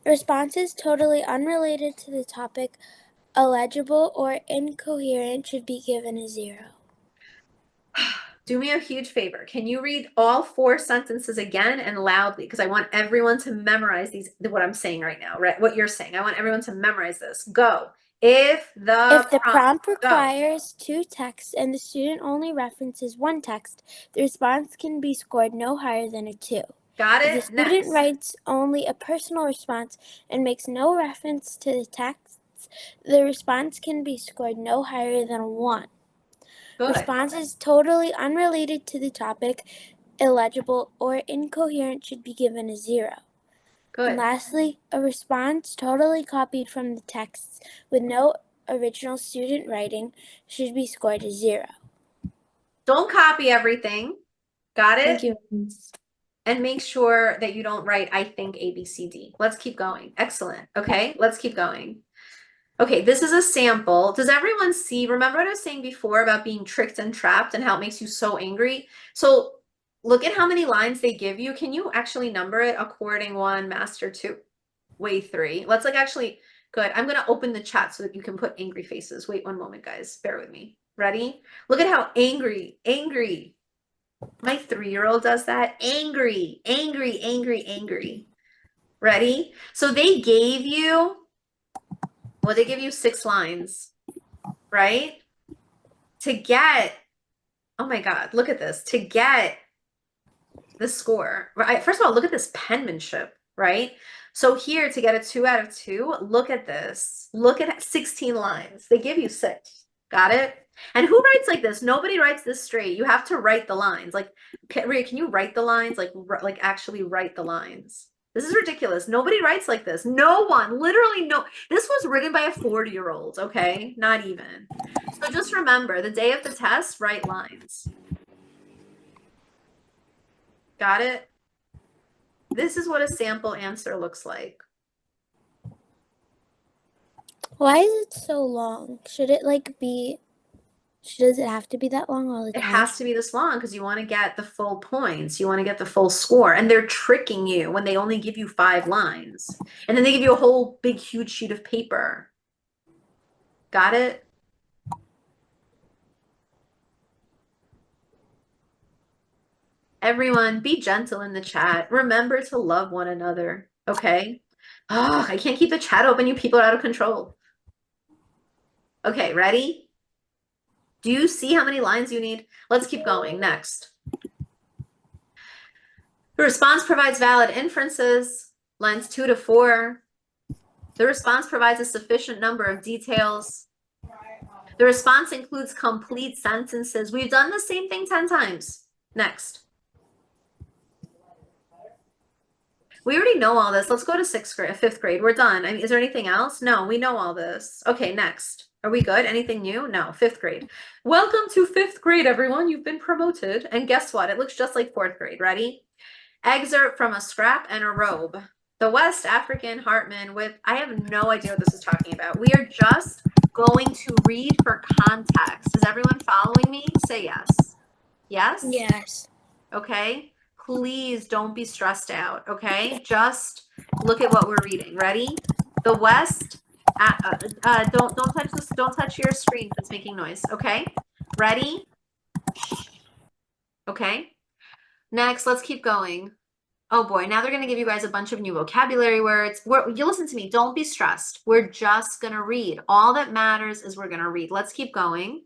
Responses totally unrelated to the topic, illegible or incoherent should be given a 0. Do me a huge favor. Can you read all 4 sentences again and loudly? Because I want everyone to memorize what I'm saying right now, right? What you're saying. I want everyone to memorize this. Go. If the prompt requires 2 texts and the student only references 1 text, the response can be scored no higher than a 2. Got it? If the student writes only a personal response and makes no reference to the texts, the response can be scored no higher than a 1. Good. Responses totally unrelated to the topic, illegible, or incoherent should be given a 0. Good. And lastly, a response totally copied from the texts with no original student writing should be scored a 0. Don't copy everything. Got it? Thank you. And make sure that you don't write, I think, A, B, C, D. Let's keep going. Excellent. Okay, let's keep going. Okay, this is a sample. Does everyone see? Remember what I was saying before about being tricked and trapped and how it makes you so angry? So look at how many lines they give you. Can you actually number it? According 1, master 2, way 3. Let's actually, good. I'm going to open the chat so that you can put angry faces. Wait 1 moment, guys. Bear with me. Ready? Look at how angry. My 3-year-old does that. Angry. Ready? So they gave you, well, they give you 6 lines, right? To get, oh my God, look at this. To get the score, right? First of all, look at this penmanship, right? So here, to get a 2 out of 2, look at this. Look at 16 lines. They give you 6. Got it? And who writes like this? Nobody writes this straight. You have to write the lines. Like, Rhea, can you write the lines? Like actually write the lines. This is ridiculous. Nobody writes like this. No one, literally no. This was written by a 40-year-old, okay? Not even. So just remember, the day of the test, write lines. Got it? This is what a sample answer looks like. Why is it so long? Should it be, does it have to be that long all the time? It has to be this long because you want to get the full points. You want to get the full score. And they're tricking you when they only give you 5 lines. And then they give you a whole big, huge sheet of paper. Got it? Everyone, be gentle in the chat. Remember to love one another, okay? Oh, I can't keep the chat open. You people are out of control. Okay, ready? Do you see how many lines you need? Let's keep going. Next. The response provides valid inferences, lines 2 to 4. The response provides a sufficient number of details. The response includes complete sentences. We've done the same thing 10 times. Next. We already know all this. Let's go to 5th grade. We're done. I mean, is there anything else? No, we know all this. Okay, next. Are we good? Anything new? No, 5th grade. Welcome to 5th grade, everyone. You've been promoted. And guess what? It looks just like 4th grade. Ready? Excerpt from a scrap and a robe. The West African Hartman with, I have no idea what this is talking about. We are just going to read for context. Is everyone following me? Say yes. Yes? Yes. Okay? Please don't be stressed out, okay? Just look at what we're reading. Ready? The West, don't touch this, don't touch your screen if it's making noise, okay? Ready? Okay. Next, let's keep going. Oh boy, now they're gonna give you guys a bunch of new vocabulary words. You listen to me, don't be stressed. We're just gonna read. All that matters is we're gonna read. Let's keep going.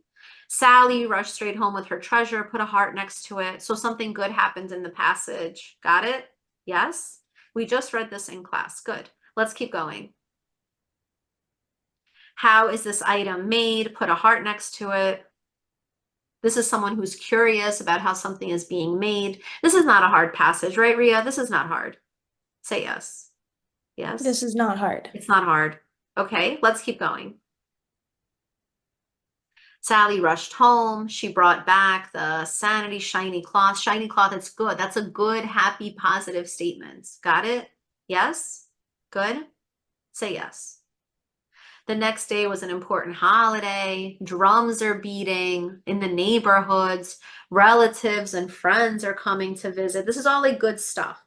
Sally rushed straight home with her treasure, put a heart next to it. So something good happened in the passage. Got it? Yes? We just read this in class. Good. Let's keep going. How is this item made? Put a heart next to it. This is someone who's curious about how something is being made. This is not a hard passage, right, Ria? This is not hard. Say yes. Yes? This is not hard. It's not hard. Okay, let's keep going. Sally rushed home. She brought back the sanity shiny cloth. Shiny cloth, it's good. That's a good, happy, positive statement. Got it? Yes? Good? Say yes. The next day was an important holiday. Drums are beating in the neighborhoods. Relatives and friends are coming to visit. This is all like good stuff.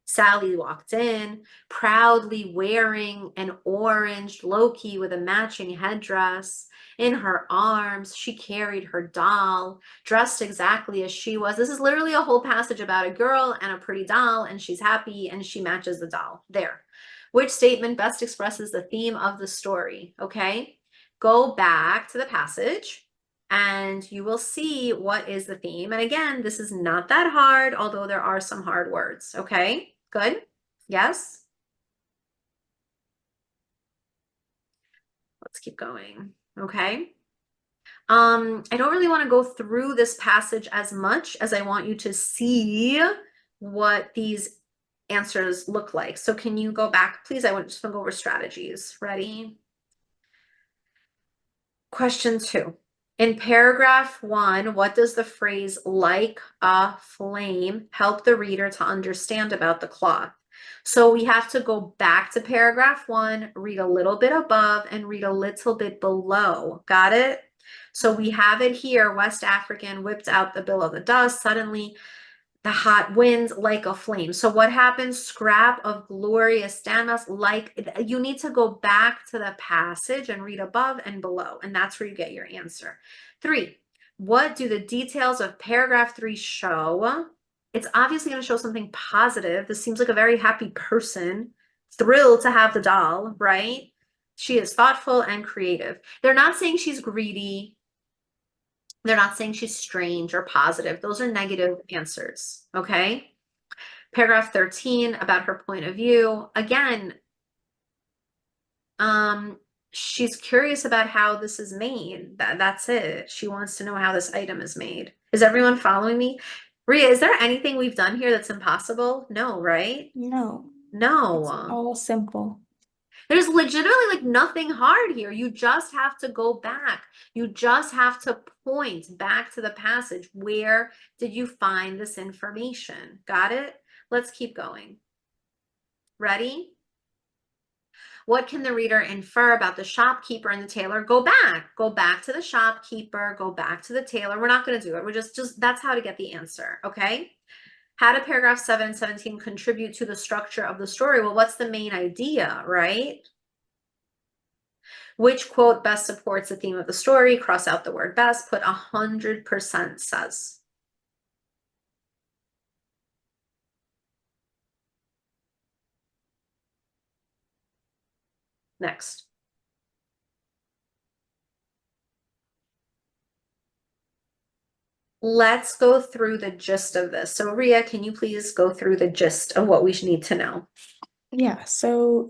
Sally walked in, proudly wearing an orange Loki with a matching headdress. In her arms, she carried her doll, dressed exactly as she was. This is literally a whole passage about a girl and a pretty doll, and she's happy and she matches the doll. There. Which statement best expresses the theme of the story? Okay, go back to the passage and you will see what is the theme. And again, this is not that hard, although there are some hard words. Okay, good. Yes. Let's keep going. Okay. I don't really want to go through this passage as much as I want you to see what these answers look like. So can you go back, please? I just want to go over strategies. Ready? Question 2. In paragraph 1, what does the phrase "like a flame" help the reader to understand about the cloth? So we have to go back to paragraph 1, read a little bit above, and read a little bit below. Got it? So we have it here. West African whipped out the bill of the dust. Suddenly, the hot winds like a flame. So what happens? Scrap of glorious damask, like you need to go back to the passage and read above and below, and that's where you get your answer. 3, what do the details of paragraph 3 show? It's obviously going to show something positive. This seems like a very happy person, thrilled to have the doll, right? She is thoughtful and creative. They're not saying she's greedy. They're not saying she's strange or positive. Those are negative answers, okay? Paragraph 13, about her point of view. Again, she's curious about how this is made. That's it. She wants to know how this item is made. Is everyone following me? Ria, is there anything we've done here that's impossible? No, right? No. No. It's all simple. There's legitimately like nothing hard here. You just have to go back. You just have to point back to the passage. Where did you find this information? Got it? Let's keep going. Ready? What can the reader infer about the shopkeeper and the tailor? Go back to the shopkeeper, go back to the tailor. We're not going to do it. We're just that's how to get the answer. Okay. How do paragraph 7 and 17 contribute to the structure of the story? Well, what's the main idea, right? Which quote best supports the theme of the story? Cross out the word best, put 100% says. Next. Let's go through the gist of this. So Ria, can you please go through the gist of what we need to know? Yeah, so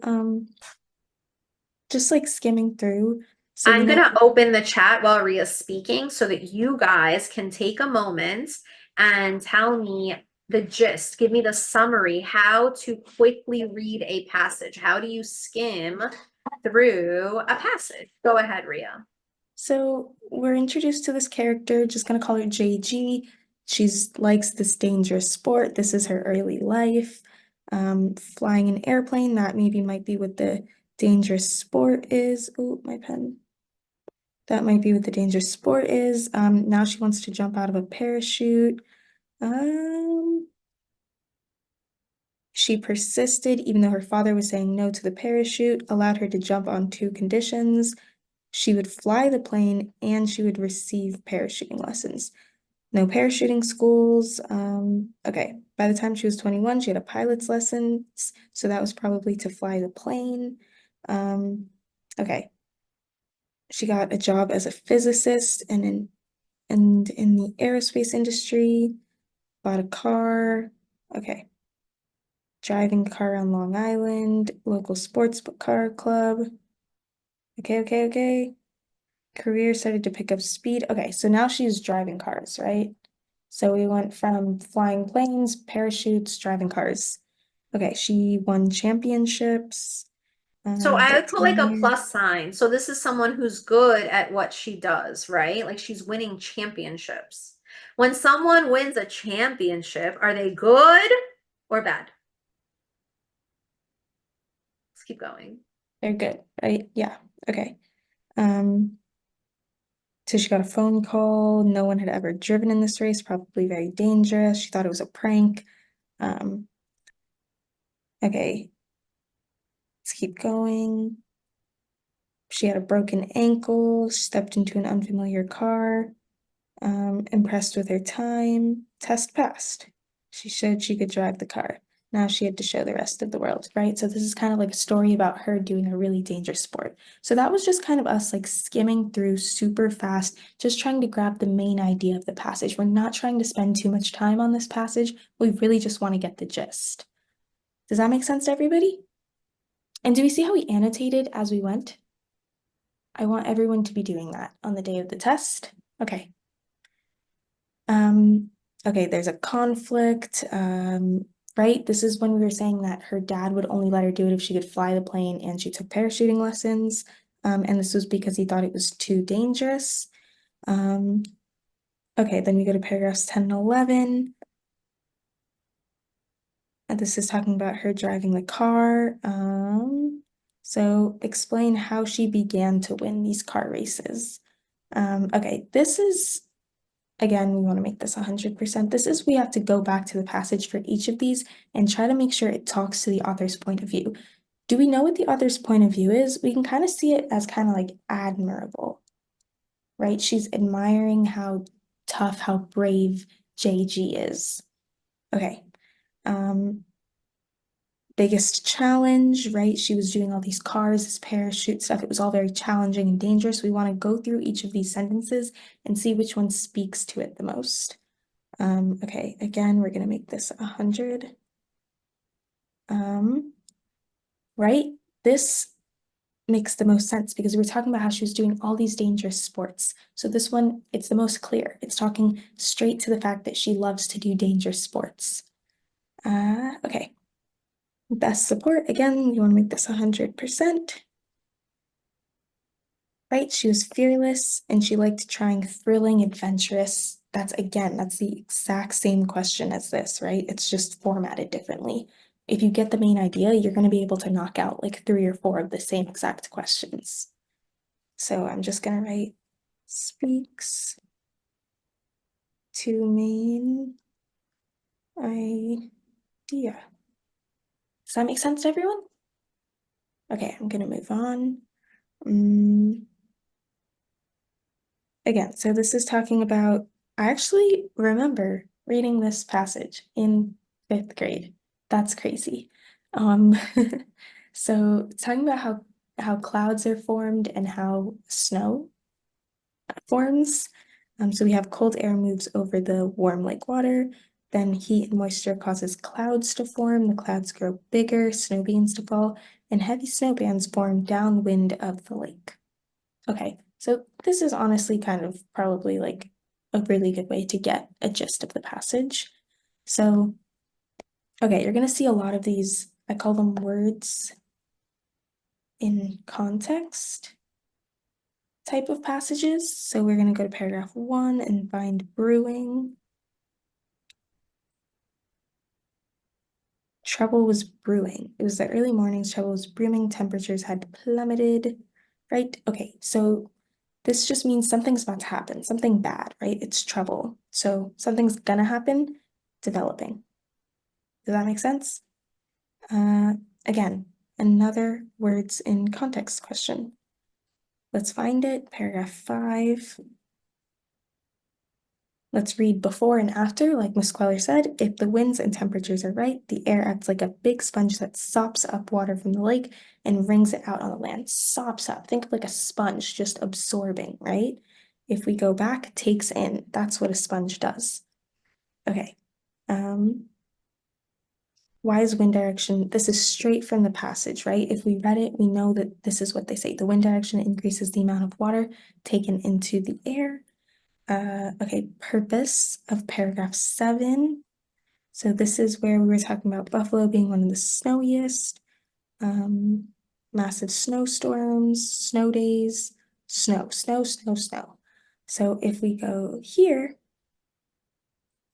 just like skimming through. So I'm gonna open the chat while Ria's speaking so that you guys can take a moment and tell me the gist. Give me the summary, how to quickly read a passage. How do you skim through a passage? Go ahead, Ria. So we're introduced to this character, just gonna call her JG. She's likes this dangerous sport. This is her early life. Flying an airplane, that maybe might be what the dangerous sport is. Oh, my pen. That might be what the dangerous sport is. Now she wants to jump out of a parachute. She persisted, even though her father was saying no to the parachute, allowed her to jump on 2 conditions. She would fly the plane and she would receive parachuting lessons. No parachuting schools. Okay, by the time she was 21, she had a pilot's lessons, so that was probably to fly the plane. Okay. She got a job as a physicist and in the aerospace industry, bought a car. Okay. Driving a car on Long Island, local sports car club. Okay. Career started to pick up speed. Okay, so now she's driving cars, right? So we went from flying planes, parachutes, driving cars. Okay, she won championships. So I would that's put like a in here. plus sign. So this is someone who's good at what she does, right? Like she's winning championships. When someone wins a championship, are they good or bad? Let's keep going. They're good, right? Yeah, okay. So she got a phone call. No one had ever driven in this race, probably very dangerous. She thought it was a prank. Okay, let's keep going. She had a broken ankle, stepped into an unfamiliar car, impressed with her time, test passed. She showed she could drive the car. Now she had to show the rest of the world, right? So this is kind of like a story about her doing a really dangerous sport. So that was just kind of us like skimming through super fast, just trying to grab the main idea of the passage. We're not trying to spend too much time on this passage. We really just want to get the gist. Does that make sense to everybody? And do we see how we annotated as we went? I want everyone to be doing that on the day of the test. Okay. Okay, there's a conflict, right? This is when we were saying that her dad would only let her do it if she could fly the plane and she took parachuting lessons. And this was because he thought it was too dangerous. Okay, then we go to paragraphs 10 and 11. And this is talking about her driving the car. So explain how she began to win these car races. Okay, this is, again, we want to make this 100%. This is, we have to go back to the passage for each of these and try to make sure it talks to the author's point of view. Do we know what the author's point of view is? We can kind of see it as kind of like admirable, right? She's admiring how tough, how brave JG is. Okay. Biggest challenge, right? She was doing all these cars, this parachute stuff. It was all very challenging and dangerous. We want to go through each of these sentences and see which one speaks to it the most. Okay, again, we're going to make this 100. Right? This makes the most sense because we're talking about how she was doing all these dangerous sports. So this one, it's the most clear. It's talking straight to the fact that she loves to do dangerous sports. Okay. Best support, again, you want to make this 100%. Right? She was fearless and she liked trying thrilling, adventurous. That's the exact same question as this, right? It's just formatted differently. If you get the main idea, you're going to be able to knock out like 3 or 4 of the same exact questions. So I'm just going to write speaks to main idea. Does that make sense to everyone? Okay, I'm going to move on. Again, so this is talking about, I actually remember reading this passage in 5th grade. That's crazy. So it's talking about how clouds are formed and how snow forms. So we have cold air moves over the warm lake water, then heat and moisture causes clouds to form, the clouds grow bigger, snow begins to fall, and heavy snow bands form downwind of the lake. Okay, so this is honestly kind of probably like a really good way to get a gist of the passage. So, okay, you're going to see a lot of these, I call them words in context type of passages. So we're going to go to paragraph 1 and find brewing. Trouble was brewing. It was the early mornings, trouble was brewing, temperatures had plummeted, right? Okay, so This just means something's about to happen, something bad, right? It's trouble. So something's gonna happen, developing. Does that make sense? Again, another words in context question. Let's find it, paragraph 5. Let's read before and after, like Ms. Kweller said. If the winds and temperatures are right, the air acts like a big sponge that sops up water from the lake and wrings it out on the land. Sops up. Think of like a sponge just absorbing, right? If we go back, takes in. That's what a sponge does. Okay. Why is wind direction? This is straight from the passage, right? If we read it, we know that this is what they say. The wind direction increases the amount of water taken into the air. Okay, purpose of paragraph 7. So this is where we were talking about Buffalo being one of the snowiest, massive snowstorms, snow days, snow. So if we go here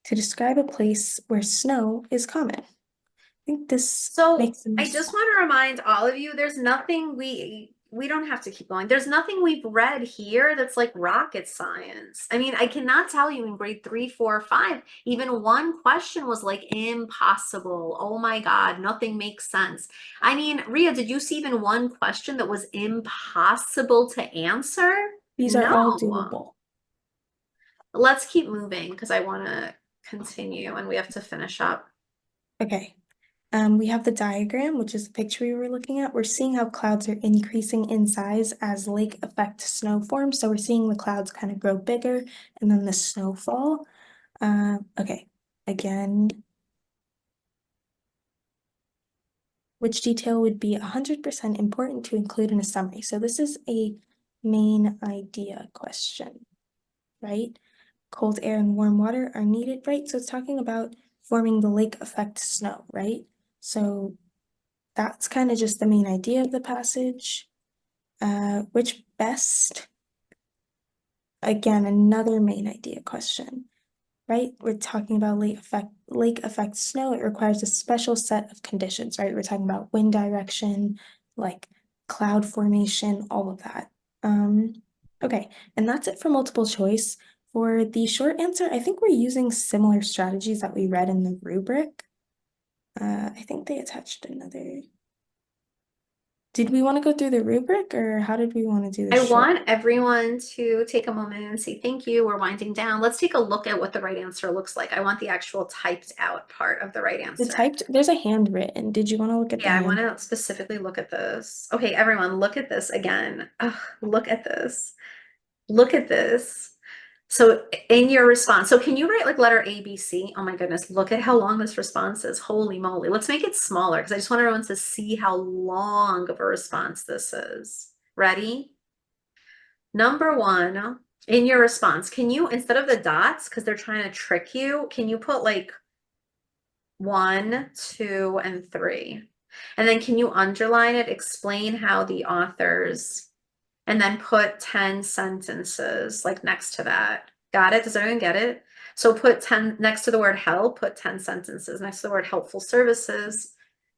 to describe a place where snow is common. I think this So makes the I most just want to remind all of you, there's nothing we don't have to keep going. There's nothing we've read here that's like rocket science. I mean, I cannot tell you in grade 3, 4, 5, even one question was like impossible. Oh my God, nothing makes sense. I mean, Ria, did you see even one question that was impossible to answer? These are all No. doable. Let's keep moving because I want to continue and we have to finish up. Okay. We have the diagram, which is the picture we were looking at. We're seeing how clouds are increasing in size as lake effect snow forms. So we're seeing the clouds kind of grow bigger and then the snowfall. Okay, again, which detail would be 100% important to include in a summary? So this is a main idea question, right? Cold air and warm water are needed, right? So it's talking about forming the lake effect snow, right? So that's kind of just the main idea of the passage. Which best? Again, another main idea question, right? We're talking about lake effect snow. It requires a special set of conditions, right? We're talking about wind direction, like cloud formation, all of that. Okay, and that's it for multiple choice. For the short answer, I think we're using similar strategies that we read in the rubric. I think they attached another. Did we want to go through the rubric or how did we want to do this? I want everyone to take a moment and say thank you. We're winding down. Let's take a look at what the right answer looks like. I want the actual typed out part of the right answer. There's a handwritten. Did you want to look at Yeah, I the want to specifically look at this. Okay, everyone, look at this again. Ugh, look at this. Look at this. So in your response, so can you write like letter A, B, C? Oh my goodness, look at how long this response is. Holy moly. Let's make it smaller because I just want everyone to see how long of a response this is. Ready? Number 1, in your response, can you, instead of the dots, because they're trying to trick you, can you put like 1, 2, and 3? And then can you underline it, explain how the authors, and then put 10 sentences like next to that. Got it? Does everyone get it? So put 10 next to the word help, put 10 sentences. Next to the word helpful services,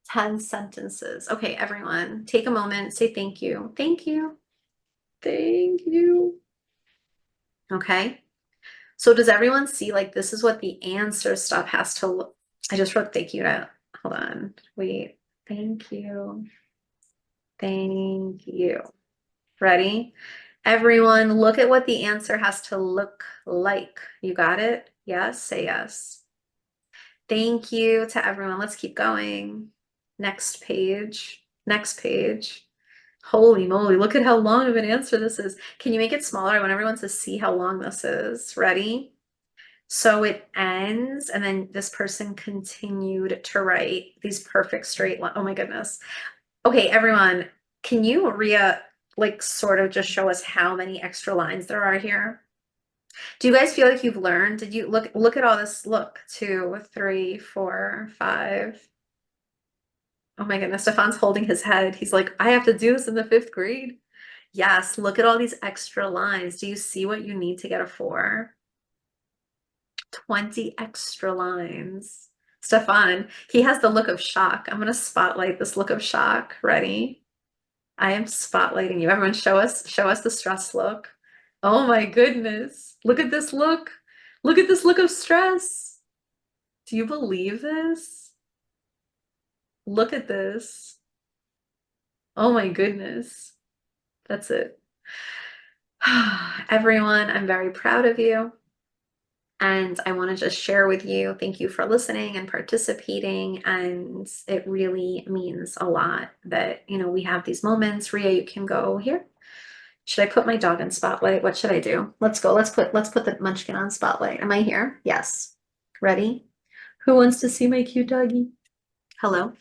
10 sentences. Okay, everyone, take a moment, say thank you. Thank you. Thank you. Okay. So does everyone see like this is what the answer stuff has to look? I just wrote thank you to, hold on, wait, thank you. Thank you. Ready? Everyone, look at what the answer has to look like. You got it? Yes, say yes. Thank you to everyone. Let's keep going. Next page. Next page. Holy moly, look at how long of an answer this is. Can you make it smaller? I want everyone to see how long this is. Ready? So it ends, and then this person continued to write these perfect straight lines. Oh my goodness. Okay, everyone, can you, Ria, like sort of just show us how many extra lines there are here? Do you guys feel like you've learned? Did you look at all this? Look, 2, 3, 4, 5. Oh my goodness, Stefan's holding his head. He's like, I have to do this in the 5th grade. Yes, look at all these extra lines. Do you see what you need to get a 4? 20 extra lines. Stefan, he has the look of shock. I'm gonna spotlight this look of shock. Ready? I am spotlighting you. Everyone show us the stress look. Oh my goodness. Look at this look. Look at this look of stress. Do you believe this? Look at this. Oh my goodness. That's it. Everyone, I'm very proud of you. And I want to just share with you, thank you for listening and participating. And it really means a lot that, we have these moments. Rhea, you can go here. Should I put my dog in spotlight? What should I do? Let's go. Let's put the munchkin on spotlight. Am I here? Yes. Ready? Who wants to see my cute doggy? Hello.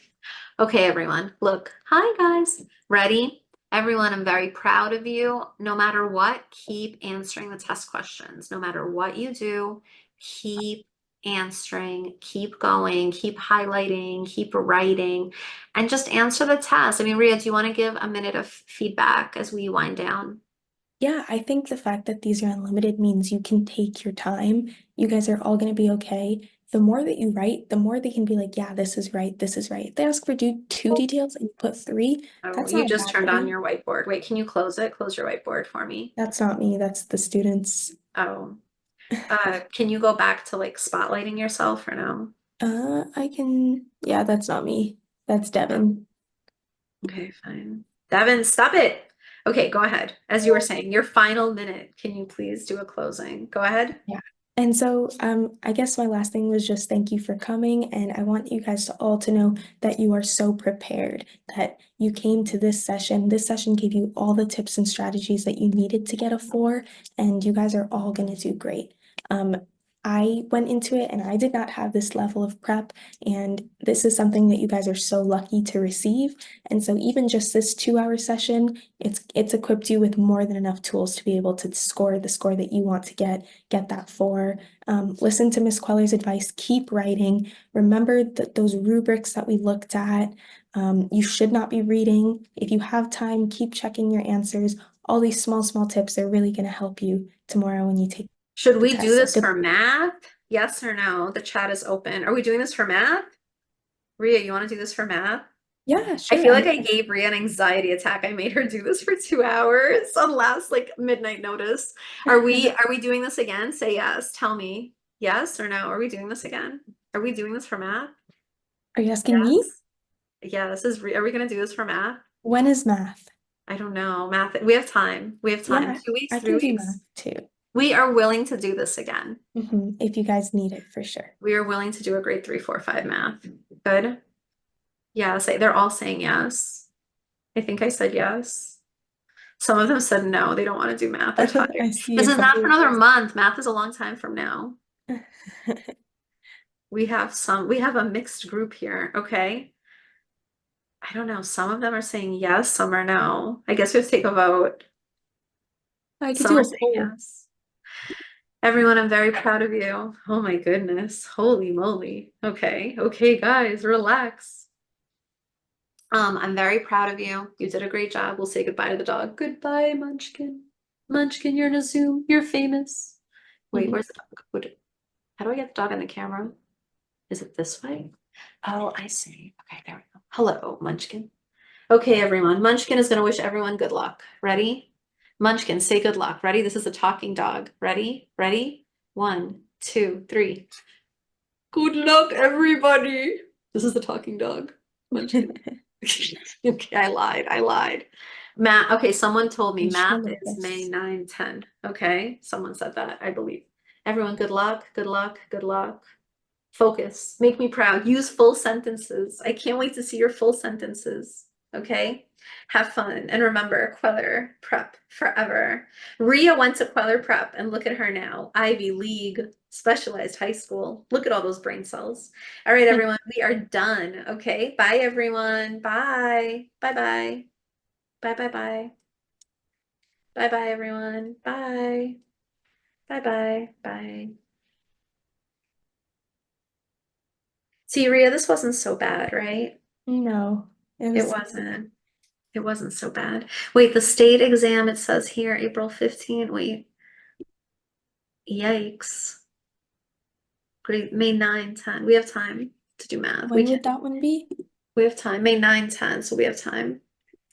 Okay, everyone. Look. Hi, guys. Ready? Everyone, I'm very proud of you. No matter what, keep answering the test questions. No matter what you do, keep answering, keep going, keep highlighting, keep writing, and just answer the test. I mean, Rhea, do you want to give a minute of feedback as we wind down? Yeah, I think the fact that these are unlimited means you can take your time. You guys are all going to be okay. The more that you write, the more they can be like, yeah, this is right, this is right. If they ask for two details and you put three, Oh, that's you not a just bad turned on thing. your whiteboard. Wait, can you close it? Close your whiteboard for me. That's not me, that's the students. Oh, can you go back to like spotlighting yourself or no? Yeah, that's not me. That's Devin. Okay, fine. Devin, stop it. Okay, go ahead. As you were saying, your final minute. Can you please do a closing? Go ahead. Yeah. And so I guess my last thing was just thank you for coming. And I want you guys to all to know that you are so prepared, that you came to this session. This session gave you all the tips and strategies that you needed to get a 4, and you guys are all going to do great. I went into it and I did not have this level of prep, and this is something that you guys are so lucky to receive. And so even just this 2-hour session, it's equipped you with more than enough tools to be able to score the score that you want to get that 4. Listen to Miss Queller's advice, keep writing. Remember that those rubrics that we looked at, you should not be reading. If you have time, keep checking your answers. All these small tips are really going to help you tomorrow when you take Should the we test. do So this for math? Yes or no? The chat is open. Are we doing this for math? Rhea, you want to do this for math? yeah, I sure. feel like I gave Rhea an anxiety attack. I made her do this for 2 hours on last like midnight notice. Are we doing this again? Say yes. Tell me yes or no. Are we doing this again? Are we doing this for math? Are you asking me? Yeah, are we gonna do this for math? When is math? I don't know. Math, we have time. We have time. Yeah, 2 weeks, I 3 can do weeks. math too. We are willing to do this again. If you guys need it, for sure. We are willing to do a grade 3, 4, 5 math. Good. Yeah, they're all saying yes. I think I said yes. Some of them said no, they don't want to do math. They're tired. I see This a is not for couple. another month. Math is a long time from now. We have a mixed group here, okay? I don't know. Some of them are saying yes, some are no. I guess we have to take a vote. I could Some do are a saying poll. yes. Everyone, I'm very proud of you. Oh my goodness. Holy moly. Okay. Okay, guys, relax. I'm very proud of you. You did a great job. We'll say goodbye to the dog. Goodbye, Munchkin. Munchkin, you're in a Zoom. You're famous. Wait, where's the dog? How do I get the dog on the camera? Is it this way? Oh, I see. Okay, there we go. Hello, Munchkin. Okay, everyone. Munchkin is going to wish everyone good luck. Ready? Munchkin, say good luck. Ready? This is a talking dog. Ready? Ready? 1, 2, 3. Good luck, everybody. This is the talking dog. Munchkin. Okay, I lied. Math. Okay, someone told me You math should is have May this. 9, 10. Okay, someone said that, I believe. Everyone, good luck, good luck, good luck. Focus. Make me proud. Use full sentences. I can't wait to see your full sentences. Okay? Have fun. And remember, Kweller Prep forever. Rhea went to Kweller Prep and look at her now. Ivy League, specialized high school. Look at all those brain cells. All right, everyone, we are done. Okay? Bye, everyone. Bye. Bye-bye. Bye-bye-bye. Bye-bye, everyone. Bye. Bye-bye. Bye. See, Rhea, this wasn't so bad, right? No, It wasn't. It wasn't so bad. Wait, the state exam, it says here, April 15. Wait. Yikes. Great. May 9, 10. We have time to do math. When would that one be? We have time. May 9, 10. So we have time.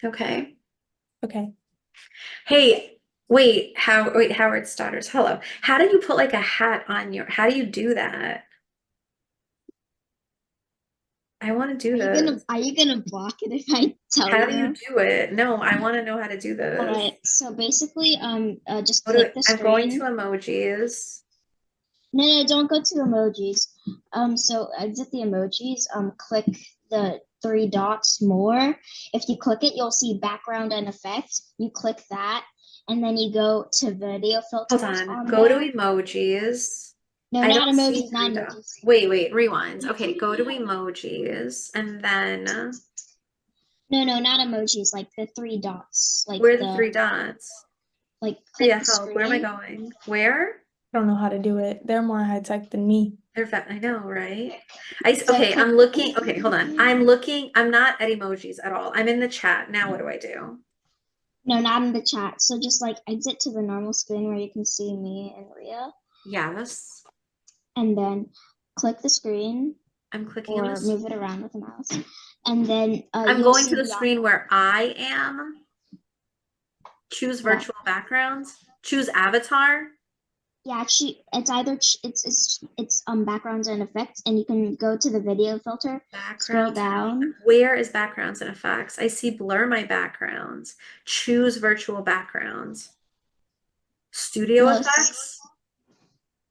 Okay. Okay. Hey, Wait, Howard's daughters. Hello. How do you put like a hat on your, how do you do that? I want to do this. Are you gonna block it if I tell How you? do you do it? No, I want to know how to do this. All right. So basically, just Go to- click the I'm going to screen. emojis. No, don't go to emojis. So exit the emojis. Click the three dots more. If you click it, you'll see background and effects. You click that, and then you go to video filters Hold on. on Go to there. emojis. No, I not don't see emojis, not three dots. emojis. Wait, rewind. Okay, go to emojis and then No, not emojis. Like the three dots. Like where are the three dots? Like click Yeah, the help. Where am I screen. going? Where? I don't know how to do it. They're more high tech than me. I know, right? So Okay, click- I'm looking. Okay, hold on. I'm looking. I'm not at emojis at all. I'm in the chat. Now what do I do? No, not in the chat. So just like exit to the normal screen where you can see me and Ria, Yes. and then click the screen I'm clicking on or this. move it around with the mouse. And then I'm you'll going see to the screen where I am. Choose Yeah. virtual backgrounds. Choose avatar. Yeah, actually, it's either it's backgrounds and effects, and you can go to the video filter, scroll Backgrounds. down. Where is backgrounds and effects? I see blur my backgrounds. Choose virtual backgrounds. Studio No, effects.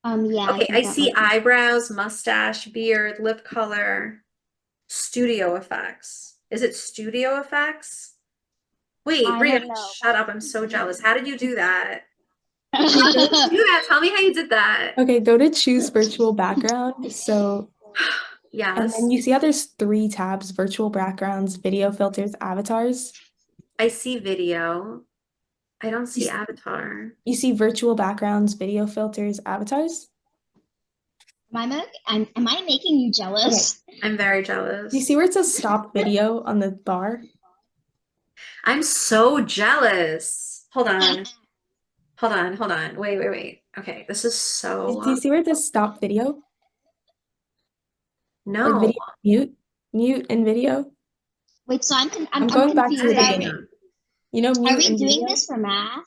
Yeah. Okay, think I that see might be- eyebrows, mustache, beard, lip color. Studio effects. Is it studio effects? Wait, I Ria, don't know. shut up. I'm so jealous. How did you do that? How did you do that? Tell me how you did that. Okay, go to choose virtual background. So, and Yes. then you see how there's 3 tabs: virtual backgrounds, video filters, avatars. I see video. I don't see You s- avatar. You see virtual backgrounds, video filters, avatars. Am I making you jealous? I'm very jealous. You see where it says stop video on the bar? I'm so jealous. Hold on. Wait. Okay, this is so Do you see where it says stop video? Like no. video mute and video. Wait, so I'm going back to the confused. beginning. You know, Are mute we and doing video. this for math?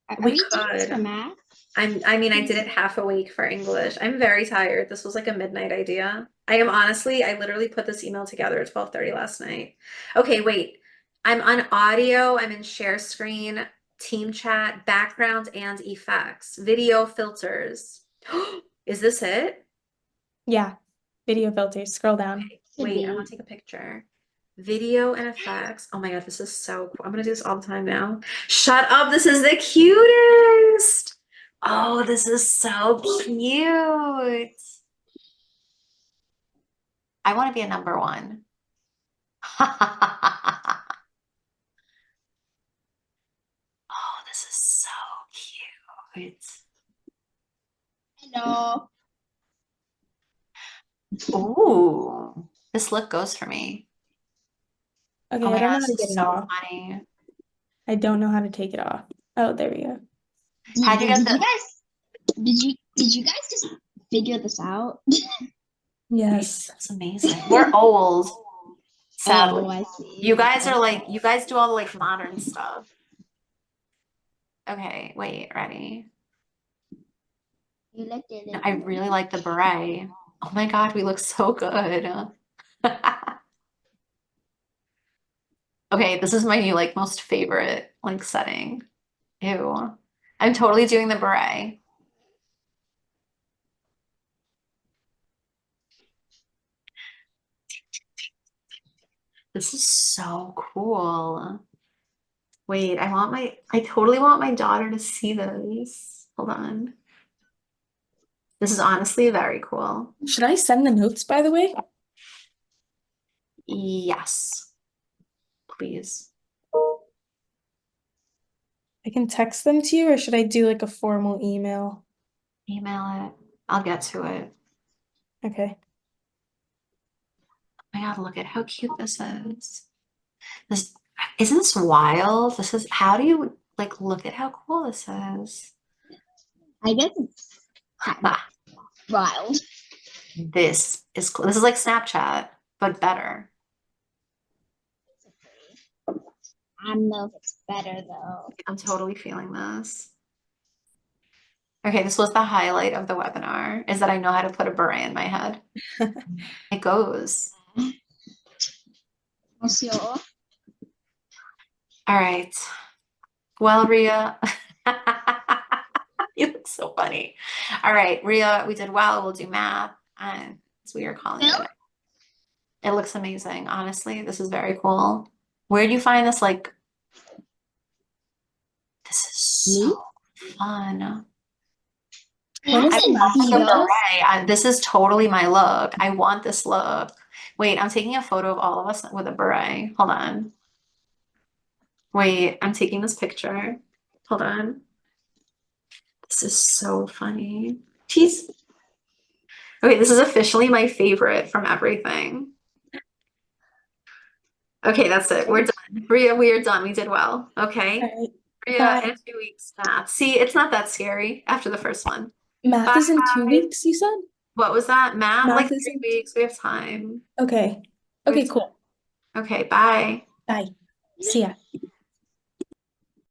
Are We we doing this could. for math? I mean, I did it half awake for English. I'm very tired. This was like a midnight idea. I literally put this email together at 12:30 last night. Okay, wait. I'm on audio. I'm in share screen, team chat, background and effects, video filters. Is this it? Yeah, video filters. Scroll down. Okay, wait, I want to take a picture. Video and effects. Oh my God, this is so cool. I'm gonna do this all the time now. Shut up. This is the cutest. Oh, this is so cute. I want to be a number one. Oh, this is so cute. No. Ooh, this look goes for me. Okay, Oh I my don't God, know how this to is get it so off. funny. I don't know how to take it off. Oh, there we go. How'd you get Did the- you guys did you guys just figure this out? Yes. That's amazing. We're old, sadly. Oh, I see. You guys are like, you guys do all the like modern stuff. Okay, wait, ready? You looked at No, it. I really like the beret. Oh my God, we look so good. Okay, this is my new like most favorite like setting. Ew. I'm totally doing the beret. This is so cool. Wait, I totally want my daughter to see this. Hold on. This is honestly very cool. Should I send the notes, by the way? Yes, please. I can text them to you, or should I do like a formal email? Email it. I'll get to it. Okay. Oh my God, look at how cute this is. Isn't this wild? How do you like look at how cool this is? I guess it's kind of wild. This is cool. This is like Snapchat, but better. I don't know if it's better though. I'm totally feeling this. Okay, this was the highlight of the webinar, is that I know how to put a beret in my head. It goes. Monsieur. All right. Well, Rhea, you look so funny. All right, Rhea, we did well. We'll do math, and as we are calling it. It looks amazing. Honestly, this is very cool. Where do you find this? Like, this is so fun. When is I the math want the class? beret. This is totally my look. I want this look. Wait, I'm taking a photo of all of us with a beret. Hold on. Wait, I'm taking this picture. Hold on. This is so funny. Jeez. Okay, this is officially my favorite from everything. Okay, that's it. We're done. Bria, we are done. We did well. Okay. All right. Bria, Bye. in 2 weeks, math. See, it's not that scary after the first one. Math is in 2 Bye. weeks, you said? What was that? Math? Math Like is 3 in weeks. We have time. Okay. We Okay, have cool. Okay, bye. Bye. See ya.